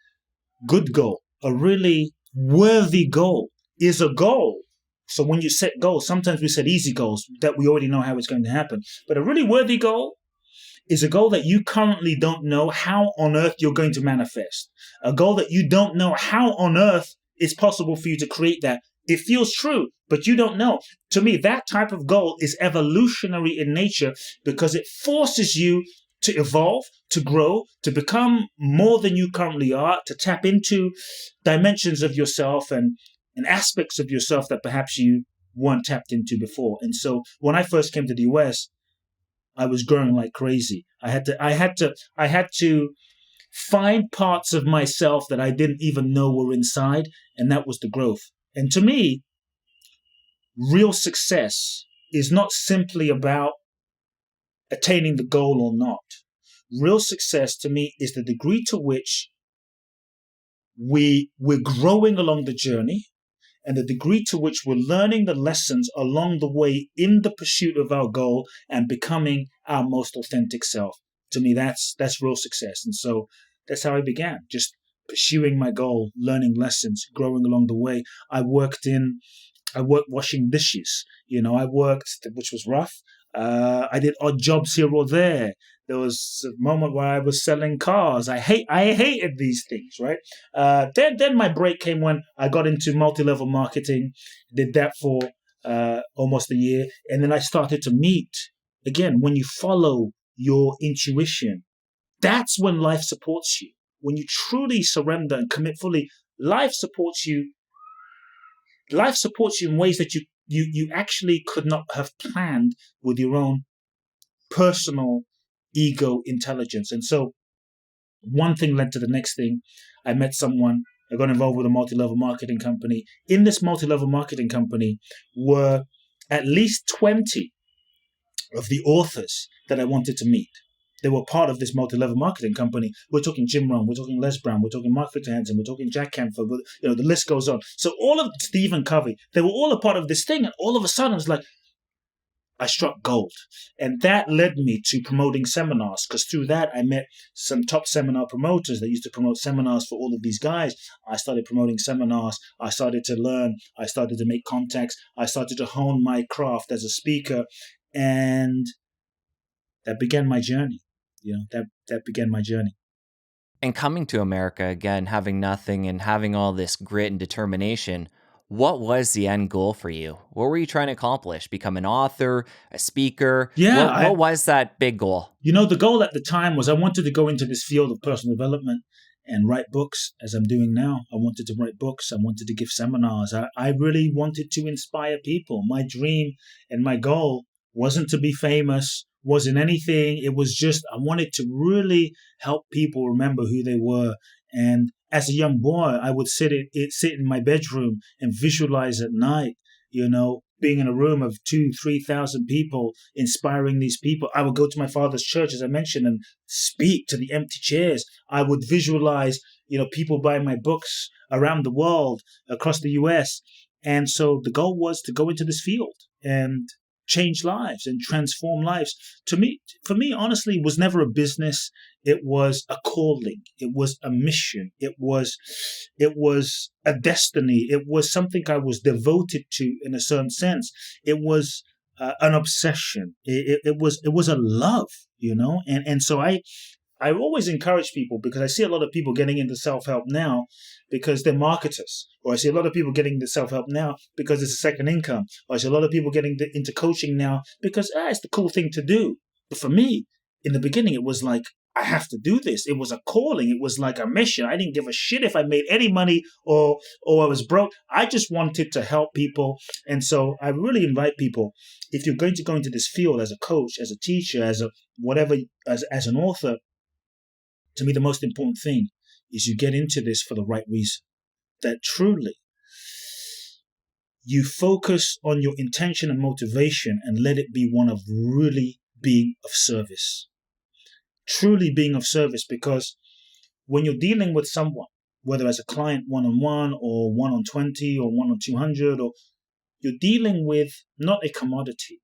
good goal, a really worthy goal is a goal. So when you set goals, sometimes we set easy goals that we already know how it's going to happen. But a really worthy goal is a goal that you currently don't know how on earth you're going to manifest. A goal that you don't know how on earth it's possible for you to create that. It feels true, but you don't know. To me, that type of goal is evolutionary in nature because it forces you to evolve, to grow, to become more than you currently are, to tap into dimensions of yourself and aspects of yourself that perhaps you weren't tapped into before. And so when I first came to the US, I was growing like crazy. I had to find parts of myself that I didn't even know were inside, and that was the growth. And to me, real success is not simply about attaining the goal or not. Real success to me is the degree to which we're growing along the journey and the degree to which we're learning the lessons along the way in the pursuit of our goal and becoming our most authentic self. To me, that's real success. And so that's how I began, just pursuing my goal, learning lessons, growing along the way. I worked washing dishes. Which was rough. I did odd jobs here or there. There was a moment where I was selling cars. I hated these things, right? Then my break came when I got into multi-level marketing. Did that for almost a year, and then I started to meet again. When you follow your intuition, that's when life supports you. When you truly surrender and commit fully, life supports you. Life supports you in ways that you actually could not have planned with your own personal ego intelligence. And so one thing led to the next thing. I met someone. I got involved with a multi-level marketing company. In this multi-level marketing company were at least 20 of the authors that I wanted to meet. They were part of this multi-level marketing company. We're talking Jim Rohn, we're talking Les Brown, we're talking Mark Victor Hansen, we're talking Jack Canfield, the list goes on. So all of Stephen Covey, they were all a part of this thing, and all of a sudden it's like, I struck gold. And that led me to promoting seminars, because through that I met some top seminar promoters that used to promote seminars for all of these guys. I started promoting seminars. I started to learn. I started to make contacts. I started to hone my craft as a speaker. And that began my journey. That began my journey. And coming to America again, having nothing and having all this grit and determination, what was the end goal for you? What were you trying to accomplish? Become an author, a speaker? Yeah, What was that big goal? The goal at the time was I wanted to go into this field of personal development and write books, as I'm doing now. I wanted to write books. I wanted to give seminars. I really wanted to inspire people. My dream and my goal wasn't to be famous, wasn't anything. It was just I wanted to really help people remember who they were and as a young boy, I would sit in my bedroom and visualize at night, being in a room of 3,000 people, inspiring these people. I would go to my father's church, as I mentioned, and speak to the empty chairs. I would visualize, people buying my books around the world, across the US. And so the goal was to go into this field and change lives and transform lives. For me, honestly, it was never a business. It was a calling. It was a mission. It was a destiny. It was something I was devoted to in a certain sense. It was an obsession. It was a love, and so I always encourage people, because I see a lot of people getting into self-help now because they're marketers, or I see a lot of people getting into self-help now because it's a second income, or I see a lot of people getting into coaching now because it's the cool thing to do. But for me, in the beginning, it was like, I have to do this. It was a calling. It was like a mission. I didn't give a shit if I made any money or I was broke. I just wanted to help people. And so I really invite people, if you're going to go into this field as a coach, as a teacher, as a whatever, as an author, to me, the most important thing is you get into this for the right reason. That truly you focus on your intention and motivation and let it be one of really being of service. Truly being of service, because when you're dealing with someone, whether as a client one-on-one or 1-on-20 or 1-on-200, or you're dealing with not a commodity.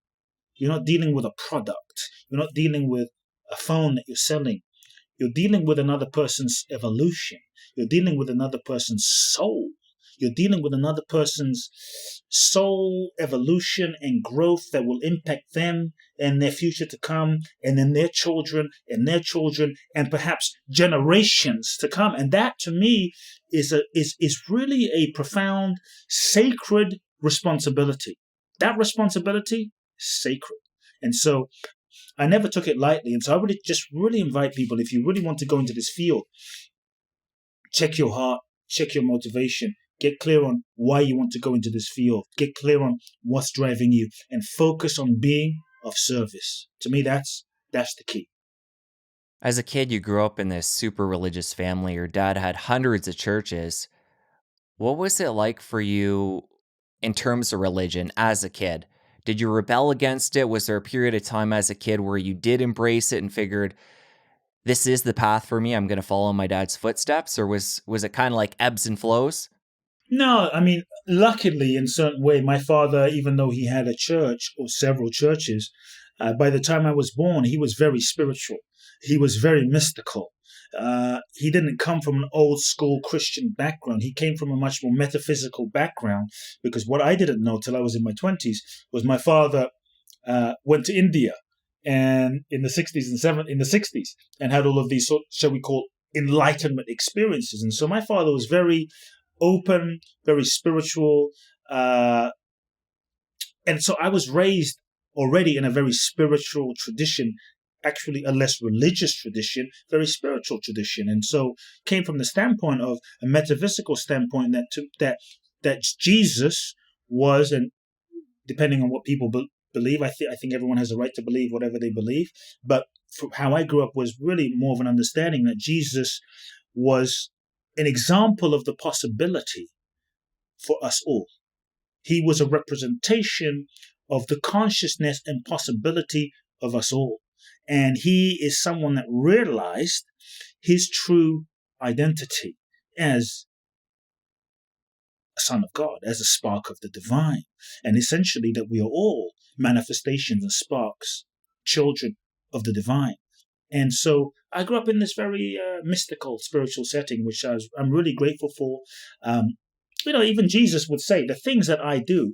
You're not dealing with a product. You're not dealing with a phone that you're selling. You're dealing with another person's evolution. You're dealing with another person's soul. You're dealing with another person's soul evolution and growth that will impact them and their future to come, and then their children and their children, and perhaps generations to come. And that, to me, is really a profound, sacred responsibility. That responsibility is sacred. And so I never took it lightly. And so I would just really invite people, if you really want to go into this field, check your heart, check your motivation, get clear on why you want to go into this field, get clear on what's driving you, and focus on being of service. To me, that's the key. As a kid, you grew up in this super religious family. Your dad had hundreds of churches. What was it like for you in terms of religion as a kid? Did you rebel against it? Was there a period of time as a kid where you did embrace it and figured, this is the path for me, I'm going to follow my dad's footsteps? Or was it kind of like ebbs and flows? No, I mean, luckily, in a certain way, my father, even though he had a church or several churches, by the time I was born, he was very spiritual. He was very mystical. He didn't come from an old school Christian background. He came from a much more metaphysical background, because what I didn't know till I was in my 20s was my father went to India and in the 60s and 70s, in the 60s, and had all of these, shall we call, enlightenment experiences. And so my father was very open, very spiritual. And so I was raised already in a very spiritual tradition, actually a less religious tradition, very spiritual tradition. And so came from the standpoint of a metaphysical standpoint that Jesus was, and depending on what people believe, I think everyone has a right to believe whatever they believe. But how I grew up was really more of an understanding that Jesus was an example of the possibility for us all. He was a representation of the consciousness and possibility of us all. And he is someone that realized his true identity as a son of God, as a spark of the divine. And essentially that we are all manifestations and sparks, children of the divine. And so I grew up in this very mystical, spiritual setting, which I'm really grateful for. Even Jesus would say, the things that I do,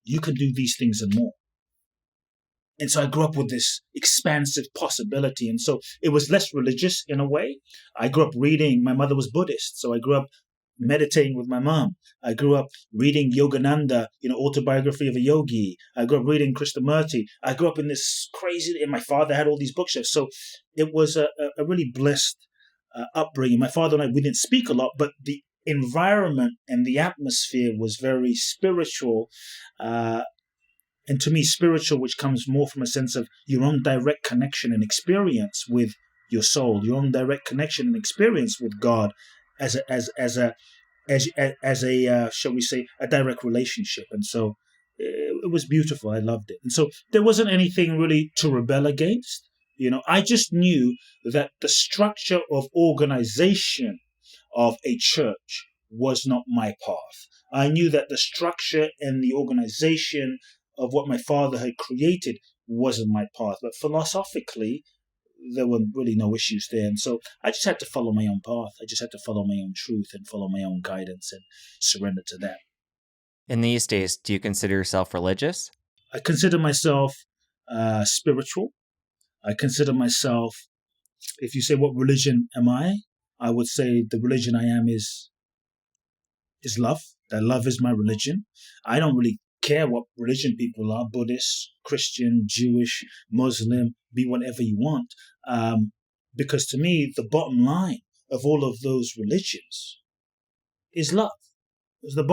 you can do these things and more. And so I grew up with this expansive possibility. And so it was less religious in a way. I grew up reading, my mother was Buddhist, so I grew up meditating with my mom. I grew up reading Yogananda, Autobiography of a Yogi. I grew up reading Krishnamurti. I grew up in this crazy, and my father had all these bookshelves. So it was a really blessed upbringing. My father and I, we didn't speak a lot, but the environment and the atmosphere was very spiritual. And to me, spiritual, which comes more from a sense of your own direct connection and experience with your soul, your own direct connection and experience with God as a shall we say, a direct relationship. And so it was beautiful. I loved it. And so there wasn't anything really to rebel against. I just knew that the structure of organization of a church was not my path. I knew that the structure and the organization of what my father had created wasn't my path. But philosophically, there were really no issues there. And so I just had to follow my own path. I just had to follow my own truth and follow my own guidance and surrender to that. In these days, do you consider yourself religious? I consider myself spiritual. I consider myself, if you say what religion am I would say the religion I am is love. That love is my religion. I don't really care what religion people are, Buddhist, Christian, Jewish, Muslim, be whatever you want. Because to me, the bottom line of all of those religions is love. It's the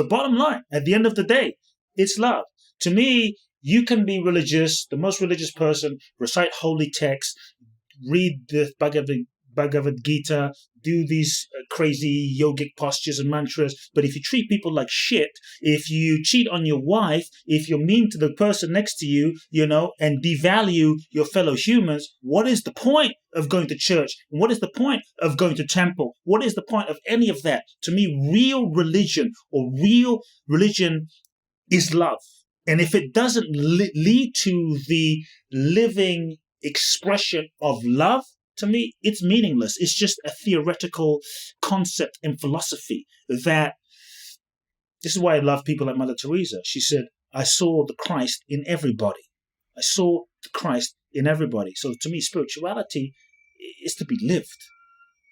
bottom line. At the end of the day, it's love. To me, you can be religious, the most religious person, recite holy texts, read the Bhagavad Gita, do these crazy yogic postures and mantras. But if you treat people like shit, if you cheat on your wife, if you're mean to the person next to you, and devalue your fellow humans, what is the point of going to church? What is the point of going to temple? What is the point of any of that? To me, real religion is love. And if it doesn't lead to the living expression of love, to me, it's meaningless. It's just a theoretical concept in philosophy this is why I love people like Mother Teresa. She said, I saw the Christ in everybody. I saw the Christ in everybody. So to me, spirituality is to be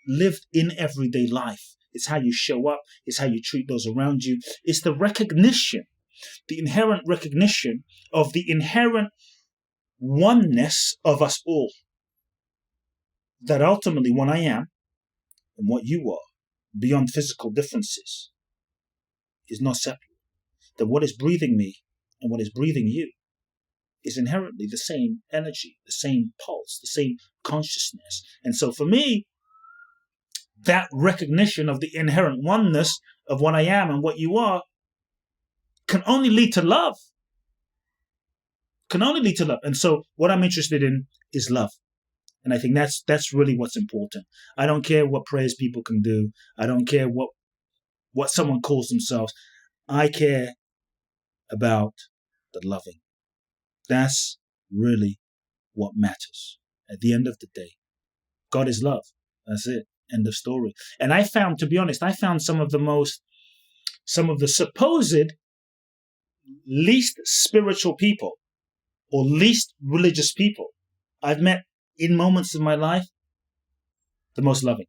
lived in everyday life. It's how you show up. It's how you treat those around you. It's the inherent recognition of the inherent oneness of us all. That ultimately what I am and what you are, beyond physical differences, is not separate. That what is breathing me and what is breathing you is inherently the same energy, the same pulse, the same consciousness. And so for me, that recognition of the inherent oneness of what I am and what you are can only lead to love. And so what I'm interested in is love. And I think that's really what's important. I don't care what prayers people can do. I don't care what someone calls themselves. I care about the loving. That's really what matters. At the end of the day, God is love. That's it. End of story. And to be honest, I found some of the supposed least spiritual people or least religious people I've met in moments of my life the most loving.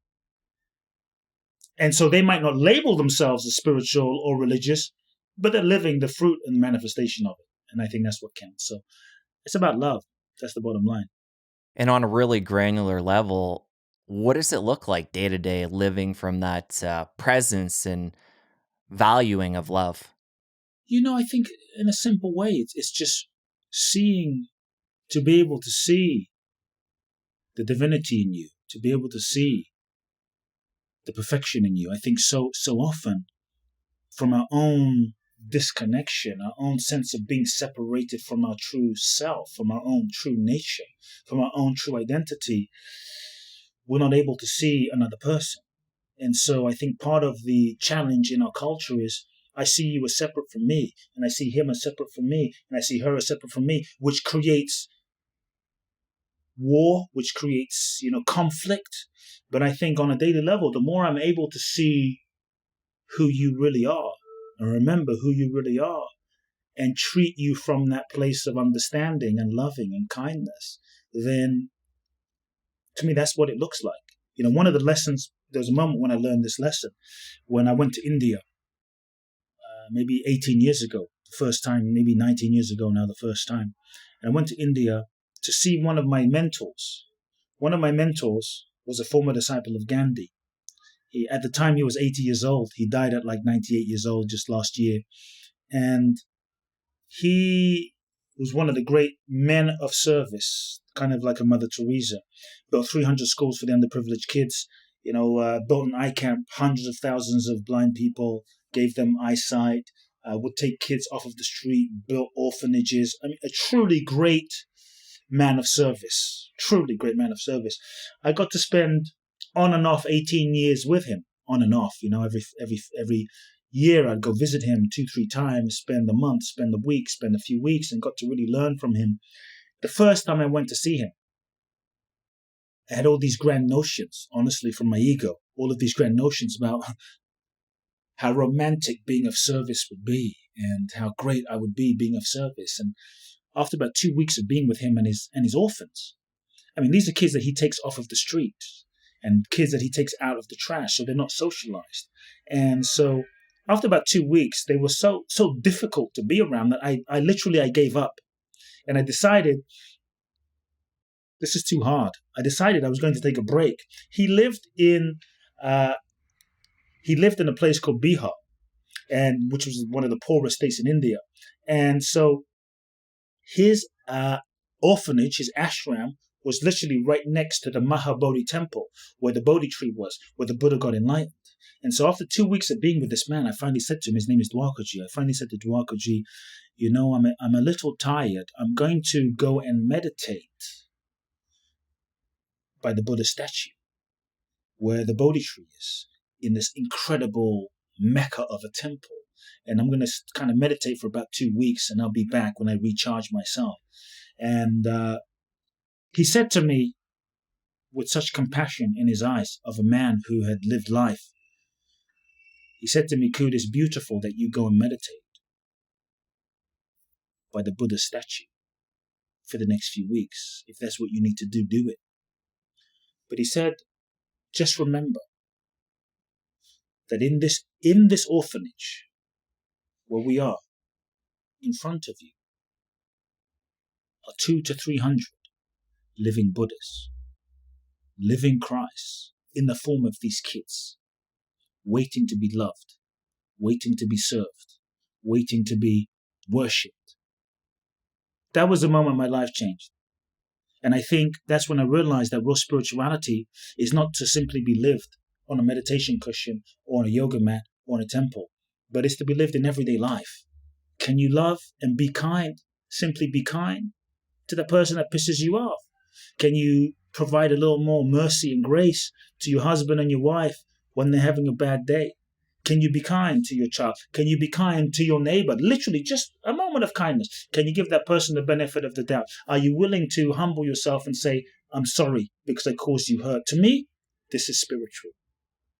And so they might not label themselves as spiritual or religious, but they're living the fruit and manifestation of it. And I think that's what counts. So it's about love. That's the bottom line. And on a really granular level, what does it look like day to day living from that presence and valuing of love? I think in a simple way, it's just to be able to see the divinity in you, to be able to see the perfection in you. I think so often from our own disconnection, our own sense of being separated from our true self, from our own true nature, from our own true identity, we're not able to see another person. And so I think part of the challenge in our culture is I see you as separate from me, and I see him as separate from me, and I see her as separate from me, which creates war, which creates, conflict. But I think on a daily level, the more I'm able to see who you really are and remember who you really are and treat you from that place of understanding and loving and kindness, then to me, that's what it looks like. One of the lessons, there was a moment when I learned this lesson when I went to India, maybe 18 years ago, the first time, maybe 19 years ago now, the first time. And I went to India to see one of my mentors. One of my mentors was a former disciple of Gandhi. At the time, he was 80 years old. He died at like 98 years old just last year. And he who's one of the great men of service, kind of like a Mother Teresa, built 300 schools for the underprivileged kids, built an eye camp, hundreds of thousands of blind people, gave them eyesight, would take kids off of the street, built orphanages. I mean, a truly great man of service, truly great man of service. I got to spend on and off 18 years with him, on and off, every year I'd go visit him 2, 3 times, spend a month, spend a week, spend a few weeks, and got to really learn from him. The first time I went to see him, I had all these grand notions, honestly, from my ego, all of these grand notions about how romantic being of service would be and how great I would be being of service. And after about 2 weeks of being with him and his orphans, I mean, these are kids that he takes off of the street and kids that he takes out of the trash, so they're not socialized. And so after about 2 weeks, they were so difficult to be around that I gave up. And I decided, this is too hard. I decided I was going to take a break. He lived in a place called Bihar, and which was one of the poorest states in India. And so his orphanage, his ashram, was literally right next to the Mahabodhi temple, where the Bodhi tree was, where the Buddha got enlightened. And so after 2 weeks of being with this man, I finally said to him, his name is Dwarkaji, I finally said to Dwarkaji, I'm a little tired. I'm going to go and meditate by the Buddha statue, where the Bodhi tree is, in this incredible mecca of a temple. And I'm going to kind of meditate for about 2 weeks, and I'll be back when I recharge myself. And he said to me, with such compassion in his eyes of a man who had lived life, he said to me, Kute, it's beautiful that you go and meditate by the Buddha statue for the next few weeks. If that's what you need to do, do it. But he said, just remember that in this orphanage where we are, in front of you, are 200 to 300 living Buddhas, living Christ in the form of these kids, waiting to be loved, waiting to be served, waiting to be worshipped. That was the moment my life changed. And I think that's when I realized that real spirituality is not to simply be lived on a meditation cushion or on a yoga mat or in a temple, but it's to be lived in everyday life. Can you love and be kind? Simply be kind to the person that pisses you off. Can you provide a little more mercy and grace to your husband and your wife when they're having a bad day? Can you be kind to your child? Can you be kind to your neighbor? Literally, just a moment of kindness. Can you give that person the benefit of the doubt? Are you willing to humble yourself and say, I'm sorry because I caused you hurt? To me, this is spiritual.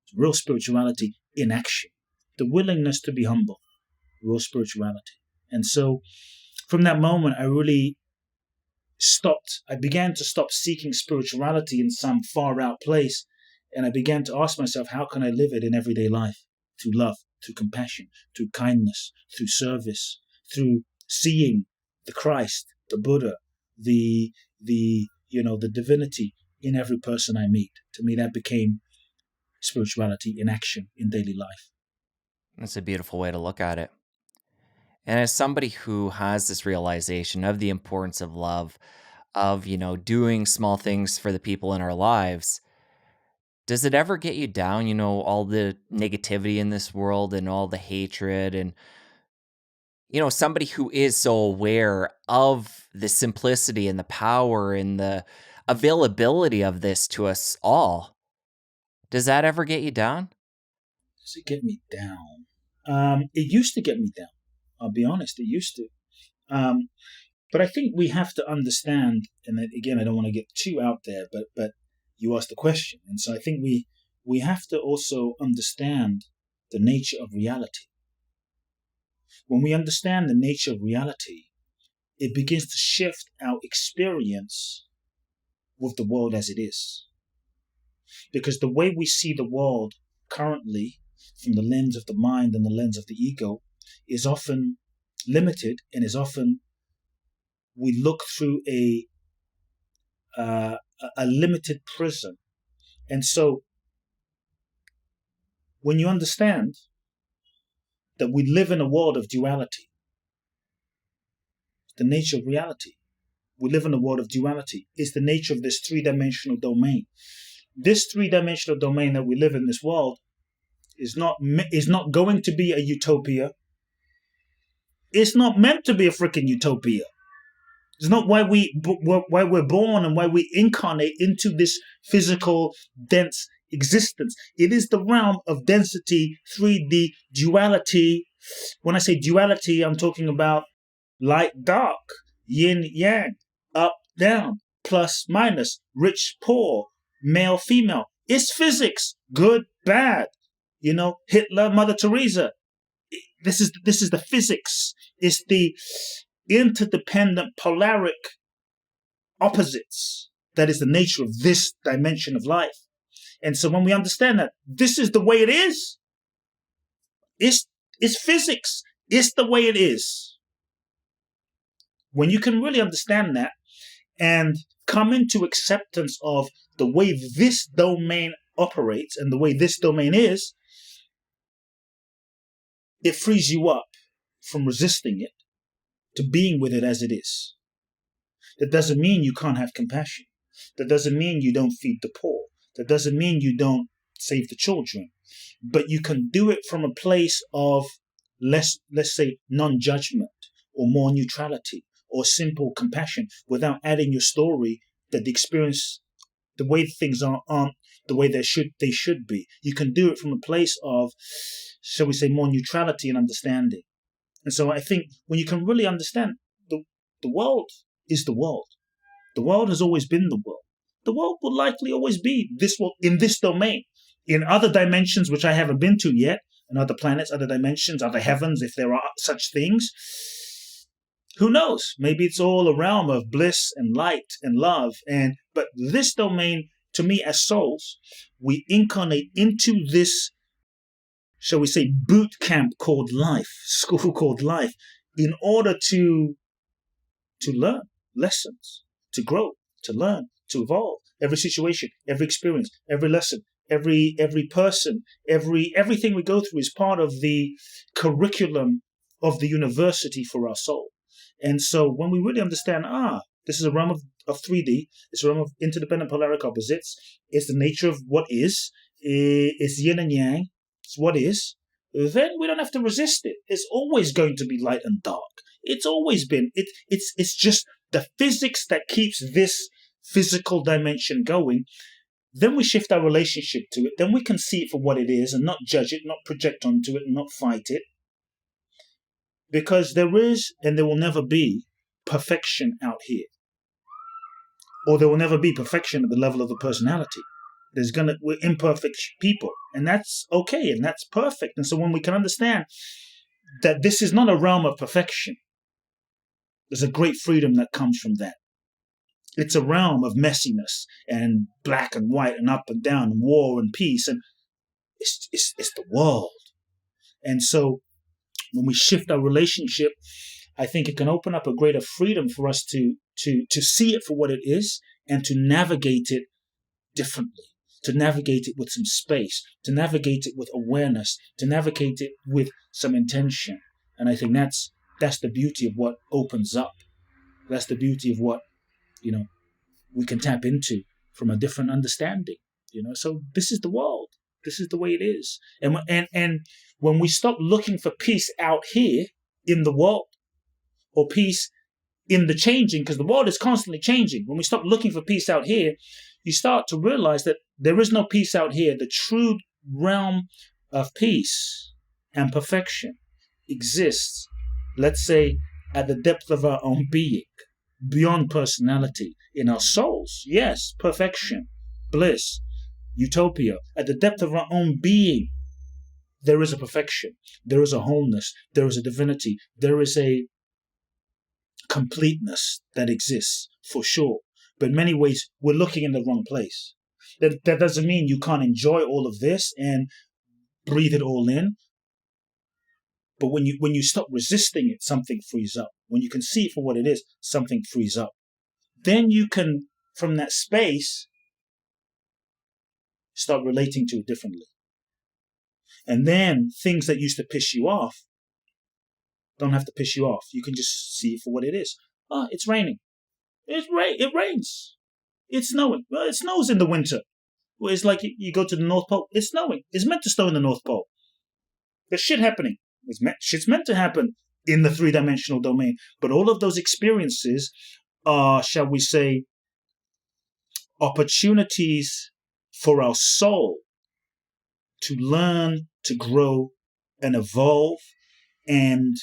It's real spirituality in action. The willingness to be humble. Real spirituality. And so from that moment, I began to stop seeking spirituality in some far out place. And I began to ask myself, how can I live it in everyday life? Through love, through compassion, through kindness, through service, through seeing the Christ, the Buddha, the divinity in every person I meet. To me, that became spirituality in action in daily life. That's a beautiful way to look at it. And as somebody who has this realization of the importance of love, of, doing small things for the people in our lives, does it ever get you down, all the negativity in this world and all the hatred and, somebody who is so aware of the simplicity and the power and the availability of this to us all? Does that ever get you down? Does it get me down? It used to get me down. I'll be honest, it used to. But I think we have to understand, and again, I don't want to get too out there, but you asked the question. And so I think we have to also understand the nature of reality. When we understand the nature of reality, it begins to shift our experience with the world as it is. Because the way we see the world currently, from the lens of the mind and the lens of the ego, is often limited and is often, we look through a limited prism. And so when you understand that we live in a world of duality, the nature of reality. We live in a world of duality. It's the nature of this three-dimensional domain. This three-dimensional domain that we live in this world is not going to be a utopia. It's not meant to be a freaking utopia. It's not why we're born and why we incarnate into this physical, dense existence. It is the realm of density, 3D, duality. When I say duality, I'm talking about light, dark, yin, yang, up, down, plus, minus, rich, poor, male, female. It's physics, good, bad. Hitler, Mother Teresa. This is the physics. It's the interdependent polaric opposites that is the nature of this dimension of life. And so when we understand that this is the way it is, it's physics. It's the way it is. When you can really understand that and come into acceptance of the way this domain operates and the way this domain is, it frees you up from resisting it to being with it as it is. That doesn't mean you can't have compassion. That doesn't mean you don't feed the poor. That doesn't mean you don't save the children. But you can do it from a place of let's say non-judgment or more neutrality or simple compassion without adding your story that the experience, the way things aren't the way they should be. You can do it from a place of, shall we say, more neutrality and understanding. And so I think when you can really understand the world is the world. The world has always been the world. The world will likely always be this world in this domain. In other dimensions, which I haven't been to yet, in other planets, other dimensions, other heavens, if there are such things, who knows? Maybe it's all a realm of bliss and light and love. But this domain, to me as souls, we incarnate into this, shall we say, boot camp called life, school called life, in order to learn lessons, to grow, to learn, to evolve. Every situation, every experience, every lesson, every person, everything we go through is part of the curriculum of the university for our soul. And so when we really understand, this is a realm of 3D, it's a realm of interdependent polaric opposites, it's the nature of what is, it's yin and yang, it's what is, then we don't have to resist it. It's always going to be light and dark. It's always been. It's just the physics that keeps this physical dimension going. Then we shift our relationship to it. Then we can see it for what it is and not judge it, not project onto it, and not fight it. Because there is and there will never be perfection out here. Or there will never be perfection at the level of the personality. We're imperfect people, and that's okay, and that's perfect. And so when we can understand that this is not a realm of perfection, there's a great freedom that comes from that. It's a realm of messiness and black and white and up and down and war and peace, and it's the world. And so when we shift our relationship, I think it can open up a greater freedom for us to see it for what it is and to navigate it differently. To navigate it with some space, to navigate it with awareness, to navigate it with some intention. And I think that's the beauty of what opens up. That's the beauty of what, we can tap into from a different understanding. So this is the world. This is the way it is. And when we stop looking for peace out here in the world, or peace in the changing, because the world is constantly changing. When we stop looking for peace out here, you start to realize that there is no peace out here. The true realm of peace and perfection exists, let's say, at the depth of our own being, beyond personality, in our souls. Yes, perfection, bliss, utopia. At the depth of our own being, there is a perfection, there is a wholeness, there is a divinity, there is a completeness that exists, for sure. But in many ways, we're looking in the wrong place. That doesn't mean you can't enjoy all of this and breathe it all in. But when you stop resisting it, something frees up. When you can see it for what it is, something frees up. Then you can, from that space, start relating to it differently. And then things that used to piss you off don't have to piss you off. You can just see it for what it is. It's raining. It rains. It's snowing. Well, it snows in the winter. Well, it's like you go to the North Pole. It's snowing. It's meant to snow in the North Pole. There's shit happening. Shit's meant to happen in the three-dimensional domain. But all of those experiences are, shall we say, opportunities for our soul to learn, to grow, and evolve, and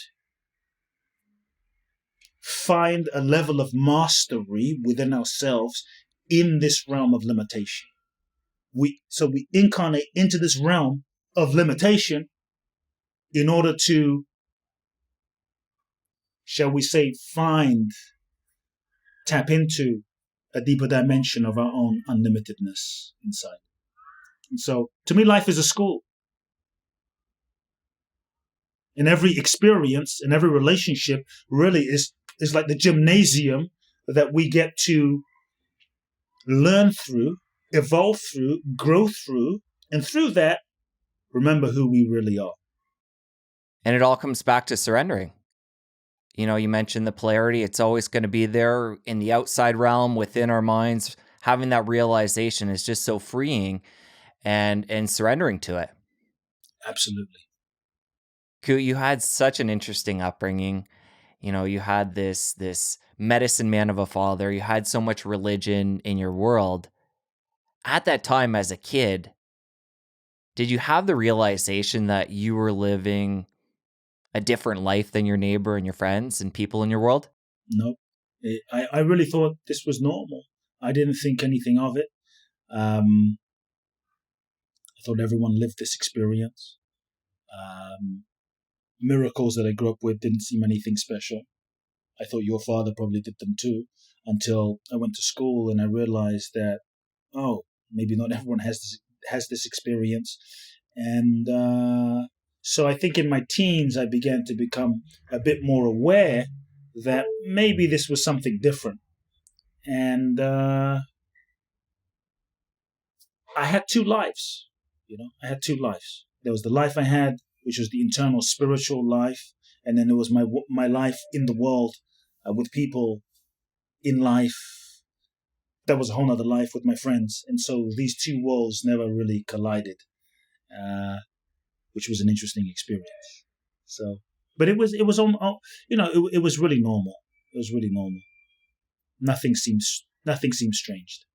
find a level of mastery within ourselves in this realm of limitation. So we incarnate into this realm of limitation in order to, shall we say, tap into a deeper dimension of our own unlimitedness inside. And so, to me, life is a school. And every experience and every relationship really is like the gymnasium that we get to learn through, evolve through, grow through, and through that, remember who we really are. And it all comes back to surrendering. You know, you mentioned the polarity. It's always going to be there in the outside realm, within our minds. Having that realization is just so freeing, and surrendering to it. Absolutely. Kute, you had such an interesting upbringing. You know, you had this medicine man of a father. You had so much religion in your world. At that time as a kid, did you have the realization that you were living a different life than your neighbor and your friends and people in your world? Nope. I really thought this was normal. I didn't think anything of it. I thought everyone lived this experience. Miracles that I grew up with didn't seem anything special. I thought your father probably did them too, until I went to school and I realized that, maybe not everyone has this experience. And so I think in my teens, I began to become a bit more aware that maybe this was something different. And I had two lives. I had two lives. There was the life I had, which was the internal spiritual life, and then there was my life in the world with people in life. That was a whole other life with my friends, and so these two worlds never really collided, which was an interesting experience. So, but it was on, it was really normal. It was really normal. Nothing seems strange.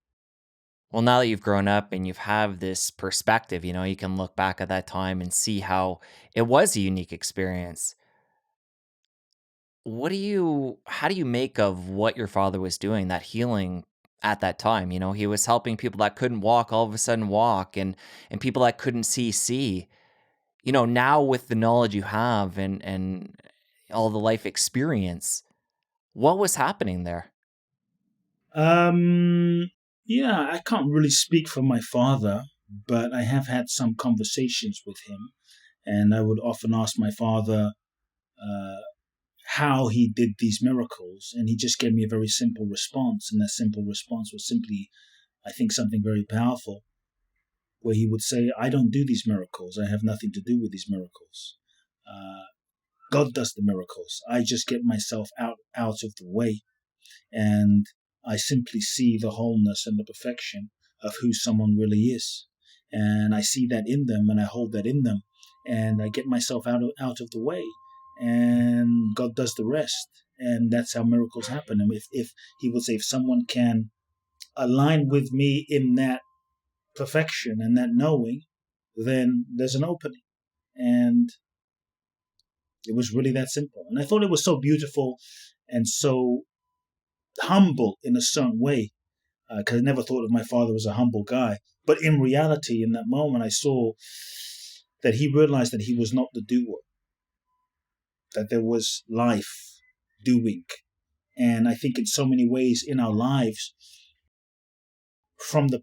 Well, now that you've grown up and you've had this perspective, you know, you can look back at that time and see how it was a unique experience. How do you make of what your father was doing, that healing at that time? You know, he was helping people that couldn't walk all of a sudden walk, and people that couldn't see. You know, now with the knowledge you have and all the life experience, what was happening there? Yeah, I can't really speak for my father, but I have had some conversations with him, and I would often ask my father uh, how he did these miracles, and he just gave me a very simple response, and that simple response was simply, I think, something very powerful, where he would say, I don't do these miracles. I have nothing to do with these miracles. God does the miracles. I just get myself out of the way, and I simply see the wholeness and the perfection of who someone really is. And I see that in them, and I hold that in them, and I get myself out of the way, and God does the rest. And that's how miracles happen. And if he would say, if someone can align with me in that perfection and that knowing, then there's an opening. And it was really that simple. And I thought it was so beautiful and so humble in a certain way, because I never thought of my father as a humble guy. But in reality, in that moment, I saw that he realized that he was not the doer, that there was life doing. And I think in so many ways in our lives, from the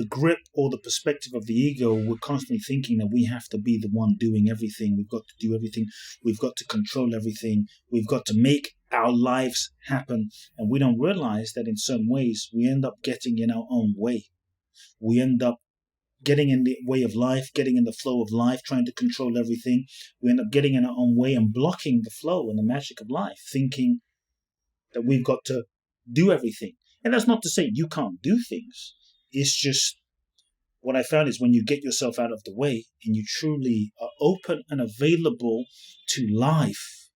grip or the perspective of the ego, we're constantly thinking that we have to be the one doing everything. We've got to do everything. We've got to control everything. We've got to make our lives happen. And we don't realize that in certain ways we end up getting in our own way. We end up getting in the way of life, getting in the flow of life, trying to control everything. We end up getting in our own way and blocking the flow and the magic of life, thinking that we've got to do everything. And that's not to say you can't do things. It's just what I found is when you get yourself out of the way and you truly are open and available to life,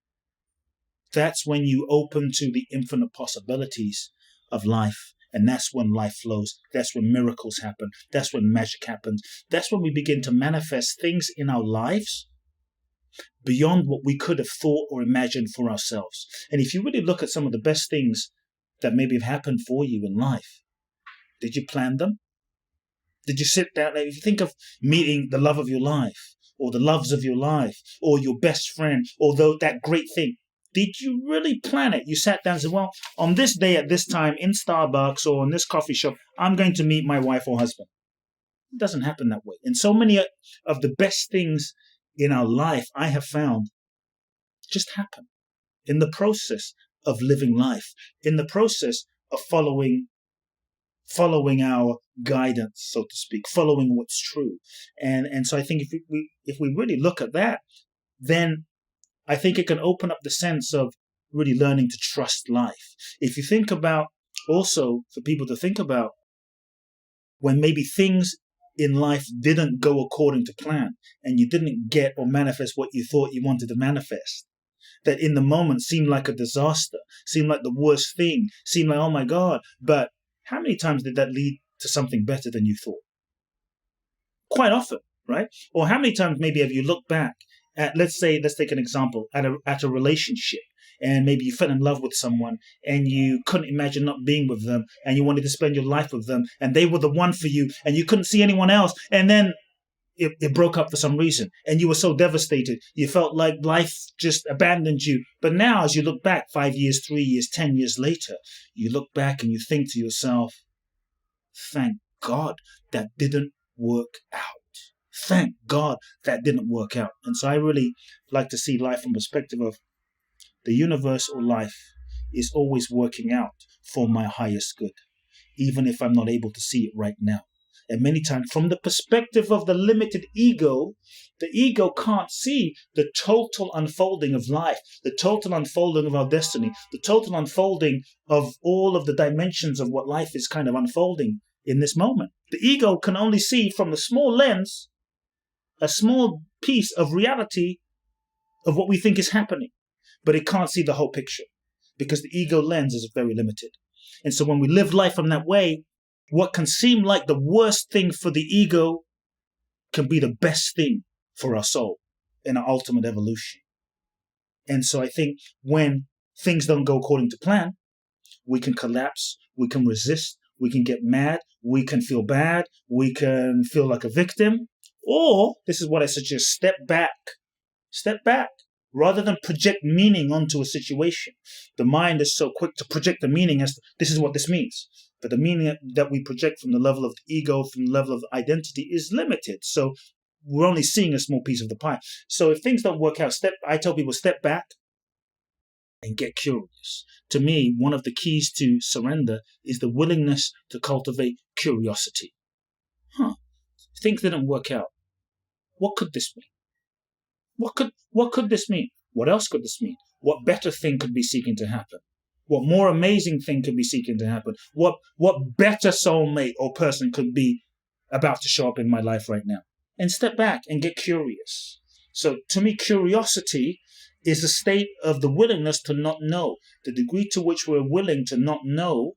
that's when you open to the infinite possibilities of life. And that's when life flows. That's when miracles happen. That's when magic happens. That's when we begin to manifest things in our lives beyond what we could have thought or imagined for ourselves. And if you really look at some of the best things that maybe have happened for you in life, did you plan them? Did you sit down? If you think of meeting the love of your life, or the loves of your life, or your best friend, or that great thing, did you really plan it? You sat down and said, well, on this day at this time in Starbucks or in this coffee shop, I'm going to meet my wife or husband. It doesn't happen that way. And so many of the best things in our life, I have found, just happen in the process of living life, in the process of following our guidance, so to speak, following what's true. And so I think if we really look at that, then I think it can open up the sense of really learning to trust life. If you think about, also for people to think about, when maybe things in life didn't go according to plan and you didn't get or manifest what you thought you wanted to manifest, that in the moment seemed like a disaster, seemed like the worst thing, seemed like, oh my God. But how many times did that lead to something better than you thought? Quite often, right? Or how many times maybe have you looked back at, let's take an example, at a relationship, and maybe you fell in love with someone and you couldn't imagine not being with them and you wanted to spend your life with them and they were the one for you and you couldn't see anyone else, and then it broke up for some reason and you were so devastated. You felt like life just abandoned you. But now as you look back 5 years, 3 years, 10 years later, you look back and you think to yourself, thank God that didn't work out. Thank God that didn't work out. And so I really like to see life from the perspective of the universe or life is always working out for my highest good, even if I'm not able to see it right now. And many times, from the perspective of the limited ego, the ego can't see the total unfolding of life, the total unfolding of our destiny, the total unfolding of all of the dimensions of what life is kind of unfolding in this moment. The ego can only see from a small lens, a small piece of reality of what we think is happening, but it can't see the whole picture because the ego lens is very limited. And so when we live life from that way, what can seem like the worst thing for the ego can be the best thing for our soul in our ultimate evolution. And so I think when things don't go according to plan, we can collapse, we can resist, we can get mad, we can feel bad, we can feel like a victim. Or, this is what I suggest, step back. Rather than project meaning onto a situation. The mind is so quick to project the meaning as this is what this means. But the meaning that we project from the level of the ego, from the level of the identity is limited. So we're only seeing a small piece of the pie. So if things don't work out, I tell people step back and get curious. To me, one of the keys to surrender is the willingness to cultivate curiosity. Things didn't work out. What could this mean? What could this mean? What else could this mean? What better thing could be seeking to happen? What more amazing thing could be seeking to happen? What better soulmate or person could be about to show up in my life right now? And step back and get curious. So to me, curiosity is a state of the willingness to not know. The degree to which we're willing to not know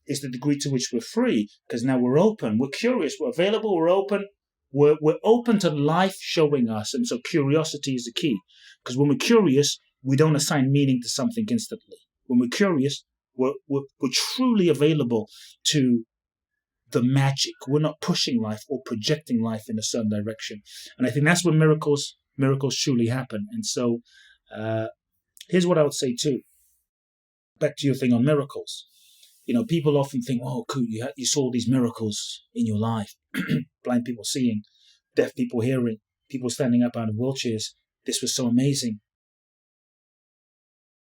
is the degree to which we're free, because now we're open, we're curious, we're available, we're open. We're open to life showing us. And so curiosity is the key. Because when we're curious, we don't assign meaning to something instantly. When we're curious, we're truly available to the magic. We're not pushing life or projecting life in a certain direction. And I think that's when miracles truly happen. And so here's what I would say too. Back to your thing on miracles. You know, people often think, oh, cool, you saw these miracles in your life. Blind people seeing, deaf people hearing, people standing up out of wheelchairs. This was so amazing.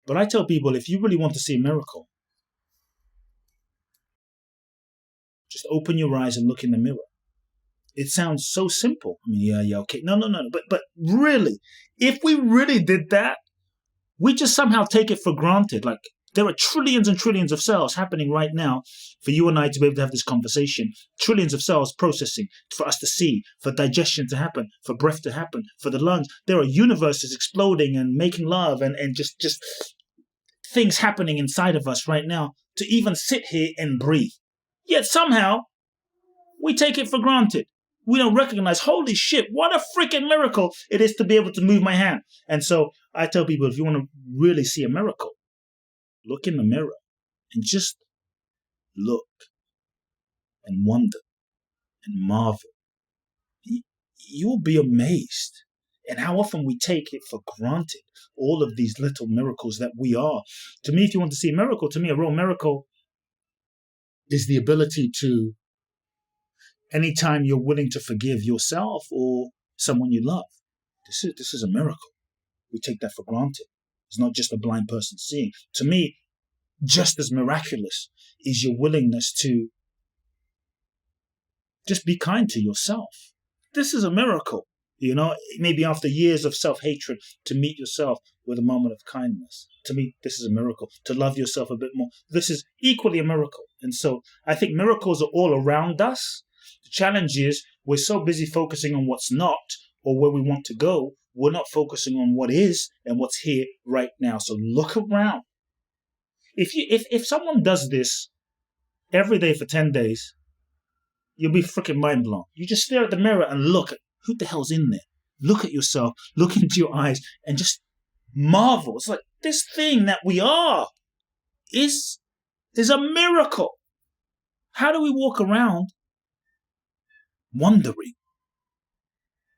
But I tell people, if you really want to see a miracle, just open your eyes and look in the mirror. It sounds so simple. I mean, yeah, okay. No. But really, if we really did that, we just somehow take it for granted. Like, there are trillions and trillions of cells happening right now for you and I to be able to have this conversation. Trillions of cells processing for us to see, for digestion to happen, for breath to happen, for the lungs. There are universes exploding and making love and just things happening inside of us right now to even sit here and breathe. Yet somehow we take it for granted. We don't recognize, holy shit, what a freaking miracle it is to be able to move my hand. And so I tell people, if you want to really see a miracle, look in the mirror and just look and wonder and marvel. You'll be amazed at how often we take it for granted, all of these little miracles that we are. To me, if you want to see a miracle, to me, a real miracle is the ability to, anytime you're willing to forgive yourself or someone you love, this is a miracle. We take that for granted. It's not just a blind person seeing. To me, just as miraculous is your willingness to just be kind to yourself. This is a miracle. Maybe after years of self-hatred, to meet yourself with a moment of kindness. To me, this is a miracle. To love yourself a bit more. This is equally a miracle. And so I think miracles are all around us. The challenge is we're so busy focusing on what's not or where we want to go, we're not focusing on what is and what's here right now. So look around. If someone does this every day for 10 days, you'll be freaking mind blown. You just stare at the mirror and look at who the hell's in there. Look at yourself, look into your eyes, and just marvel. It's like this thing that we are is a miracle. How do we walk around wondering?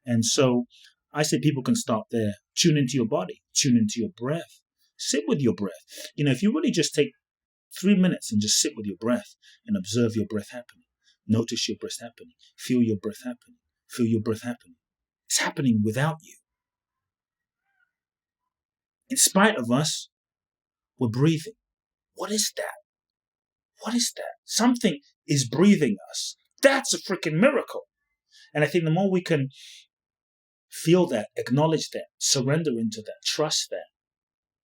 And so I say people can start there. Tune into your body, tune into your breath, sit with your breath. If you really just take 3 minutes and just sit with your breath and observe your breath happening, notice your breath happening, feel your breath happening, feel your breath happening. It's happening without you. In spite of us, we're breathing. What is that? What is that? Something is breathing us. That's a freaking miracle. And I think the more we can feel that, acknowledge that, surrender into that, trust that,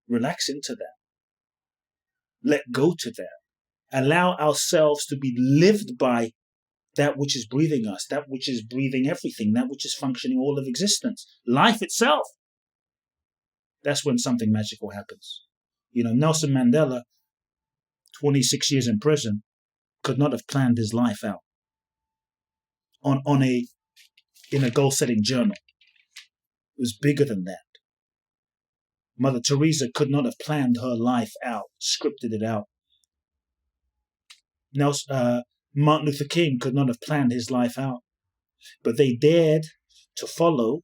relax into that, let go to that, allow ourselves to be lived by that which is breathing us, that which is breathing everything, that which is functioning all of existence, life itself. That's when something magical happens. Nelson Mandela, 26 years in prison, could not have planned his life out in a goal-setting journal. It was bigger than that. Mother Teresa could not have planned her life out, scripted it out. Martin Luther King could not have planned his life out, but they dared to follow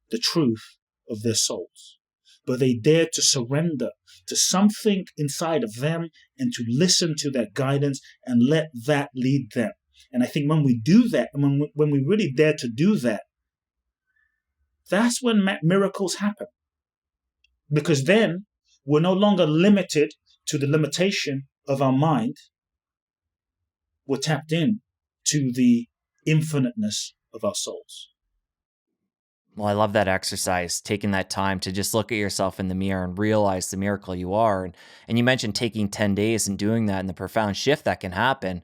the truth of their souls. But they dared to surrender to something inside of them and to listen to that guidance and let that lead them. And I think when we do that, and when we really dare to do that, that's when miracles happen. Because then we're no longer limited to the limitation of our mind. We're tapped in to the infiniteness of our souls. Well, I love that exercise, taking that time to just look at yourself in the mirror and realize the miracle you are. And you mentioned taking 10 days and doing that and the profound shift that can happen.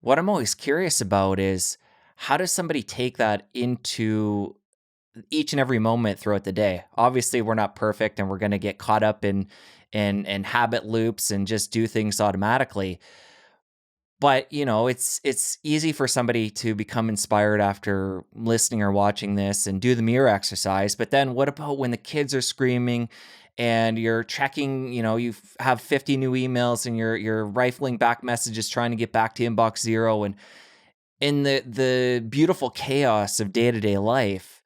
What I'm always curious about is, how does somebody take that into each and every moment throughout the day? Obviously, we're not perfect and we're going to get caught up in habit loops and just do things automatically. But, it's easy for somebody to become inspired after listening or watching this and do the mirror exercise. But then what about when the kids are screaming and you're checking, you have 50 new emails and you're rifling back messages trying to get back to inbox zero, and in the beautiful chaos of day-to-day life,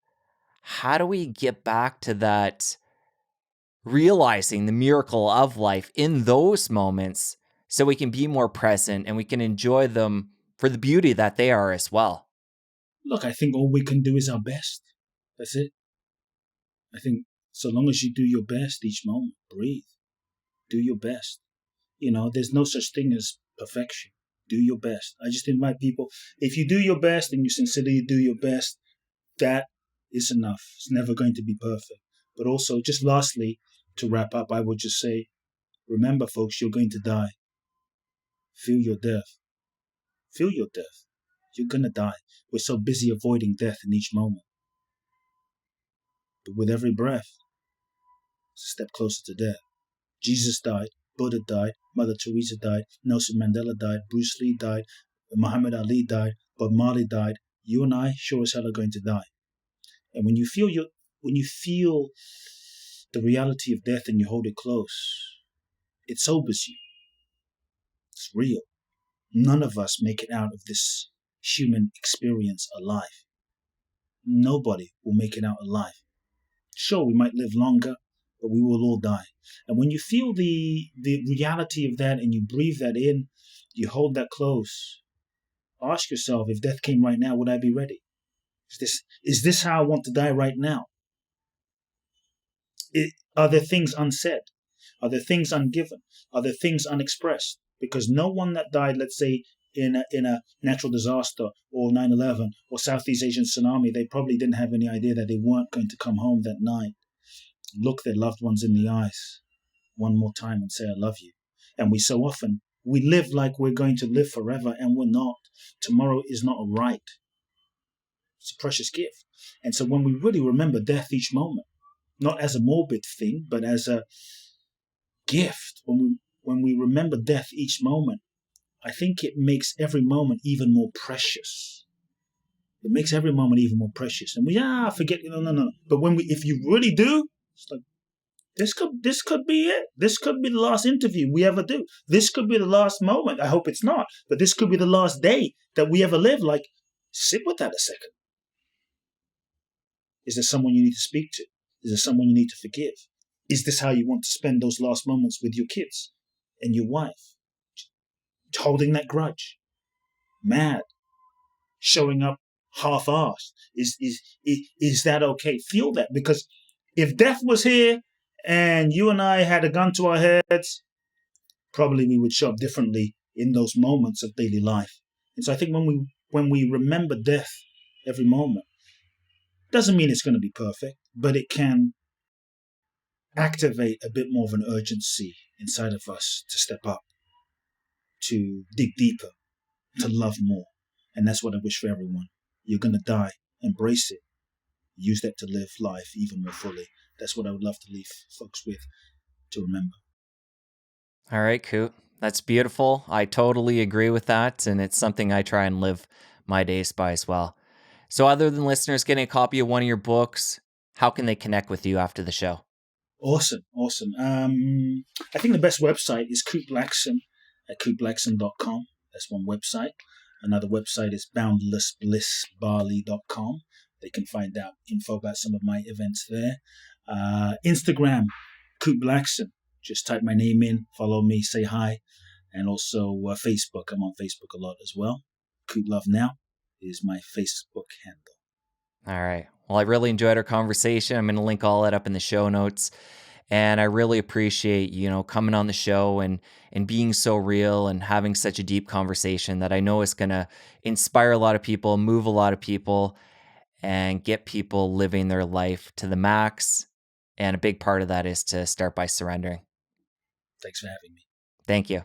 how do we get back to that, realizing the miracle of life in those moments, so we can be more present and we can enjoy them for the beauty that they are as well? Look, I think all we can do is our best. That's it. I think so long as you do your best each moment, breathe, do your best. There's no such thing as perfection. Do your best. I just invite people, if you do your best and you sincerely do your best, that is enough. It's never going to be perfect. But also, just lastly, to wrap up, I would just say, remember, folks, you're going to die. Feel your death. Feel your death. You're going to die. We're so busy avoiding death in each moment. But with every breath, it's a step closer to death. Jesus died. Buddha died. Mother Teresa died. Nelson Mandela died. Bruce Lee died. Muhammad Ali died. Bob Marley died. You and I sure as hell are going to die. And when you feel the reality of death and you hold it close, it sobers you. It's real. None of us make it out of this human experience alive. Nobody will make it out alive. Sure, we might live longer, but we will all die. And when you feel the reality of that and you breathe that in, you hold that close, ask yourself, if death came right now, would I be ready? Is this how I want to die right now? Are there things unsaid? Are there things ungiven? Are there things unexpressed? Because no one that died, let's say, in a natural disaster or 9/11 or Southeast Asian tsunami, they probably didn't have any idea that they weren't going to come home that night, look their loved ones in the eyes one more time and say, I love you. And we live like we're going to live forever, and we're not. Tomorrow is not a right. It's a precious gift. And so when we really remember death each moment, not as a morbid thing, but as a gift, when we remember death each moment, I think it makes every moment even more precious. It makes every moment even more precious. And we forget, no. But if you really do, it's like, this could be it. This could be the last interview we ever do. This could be the last moment. I hope it's not, but this could be the last day that we ever live. Like, sit with that a second. Is there someone you need to speak to? Is there someone you need to forgive? Is this how you want to spend those last moments with your kids and your wife? Holding that grudge, mad, showing up half-assed. Is that okay? Feel that, because if death was here and you and I had a gun to our heads, probably we would show up differently in those moments of daily life. And so I think when we remember death every moment, doesn't mean it's going to be perfect, but it can activate a bit more of an urgency inside of us to step up, to dig deeper, to love more. And that's what I wish for everyone. You're going to die. Embrace it. Use that to live life even more fully. That's what I would love to leave folks with, to remember. All right, Kute. That's beautiful. I totally agree with that. And it's something I try and live my days by as well. So other than listeners getting a copy of one of your books, how can they connect with you after the show? Awesome. I think the best website is Kute Blackson at kuteblackson.com. That's one website. Another website is boundlessblissbali.com. They can find out info about some of my events there. Instagram, Kute Blackson. Just type my name in, follow me, say hi. And also Facebook. I'm on Facebook a lot as well. Kute Love Now is my Facebook handle. All right. Well, I really enjoyed our conversation. I'm going to link all that up in the show notes. And I really appreciate, coming on the show and being so real and having such a deep conversation that I know is going to inspire a lot of people, move a lot of people, and get people living their life to the max. And a big part of that is to start by surrendering. Thanks for having me. Thank you.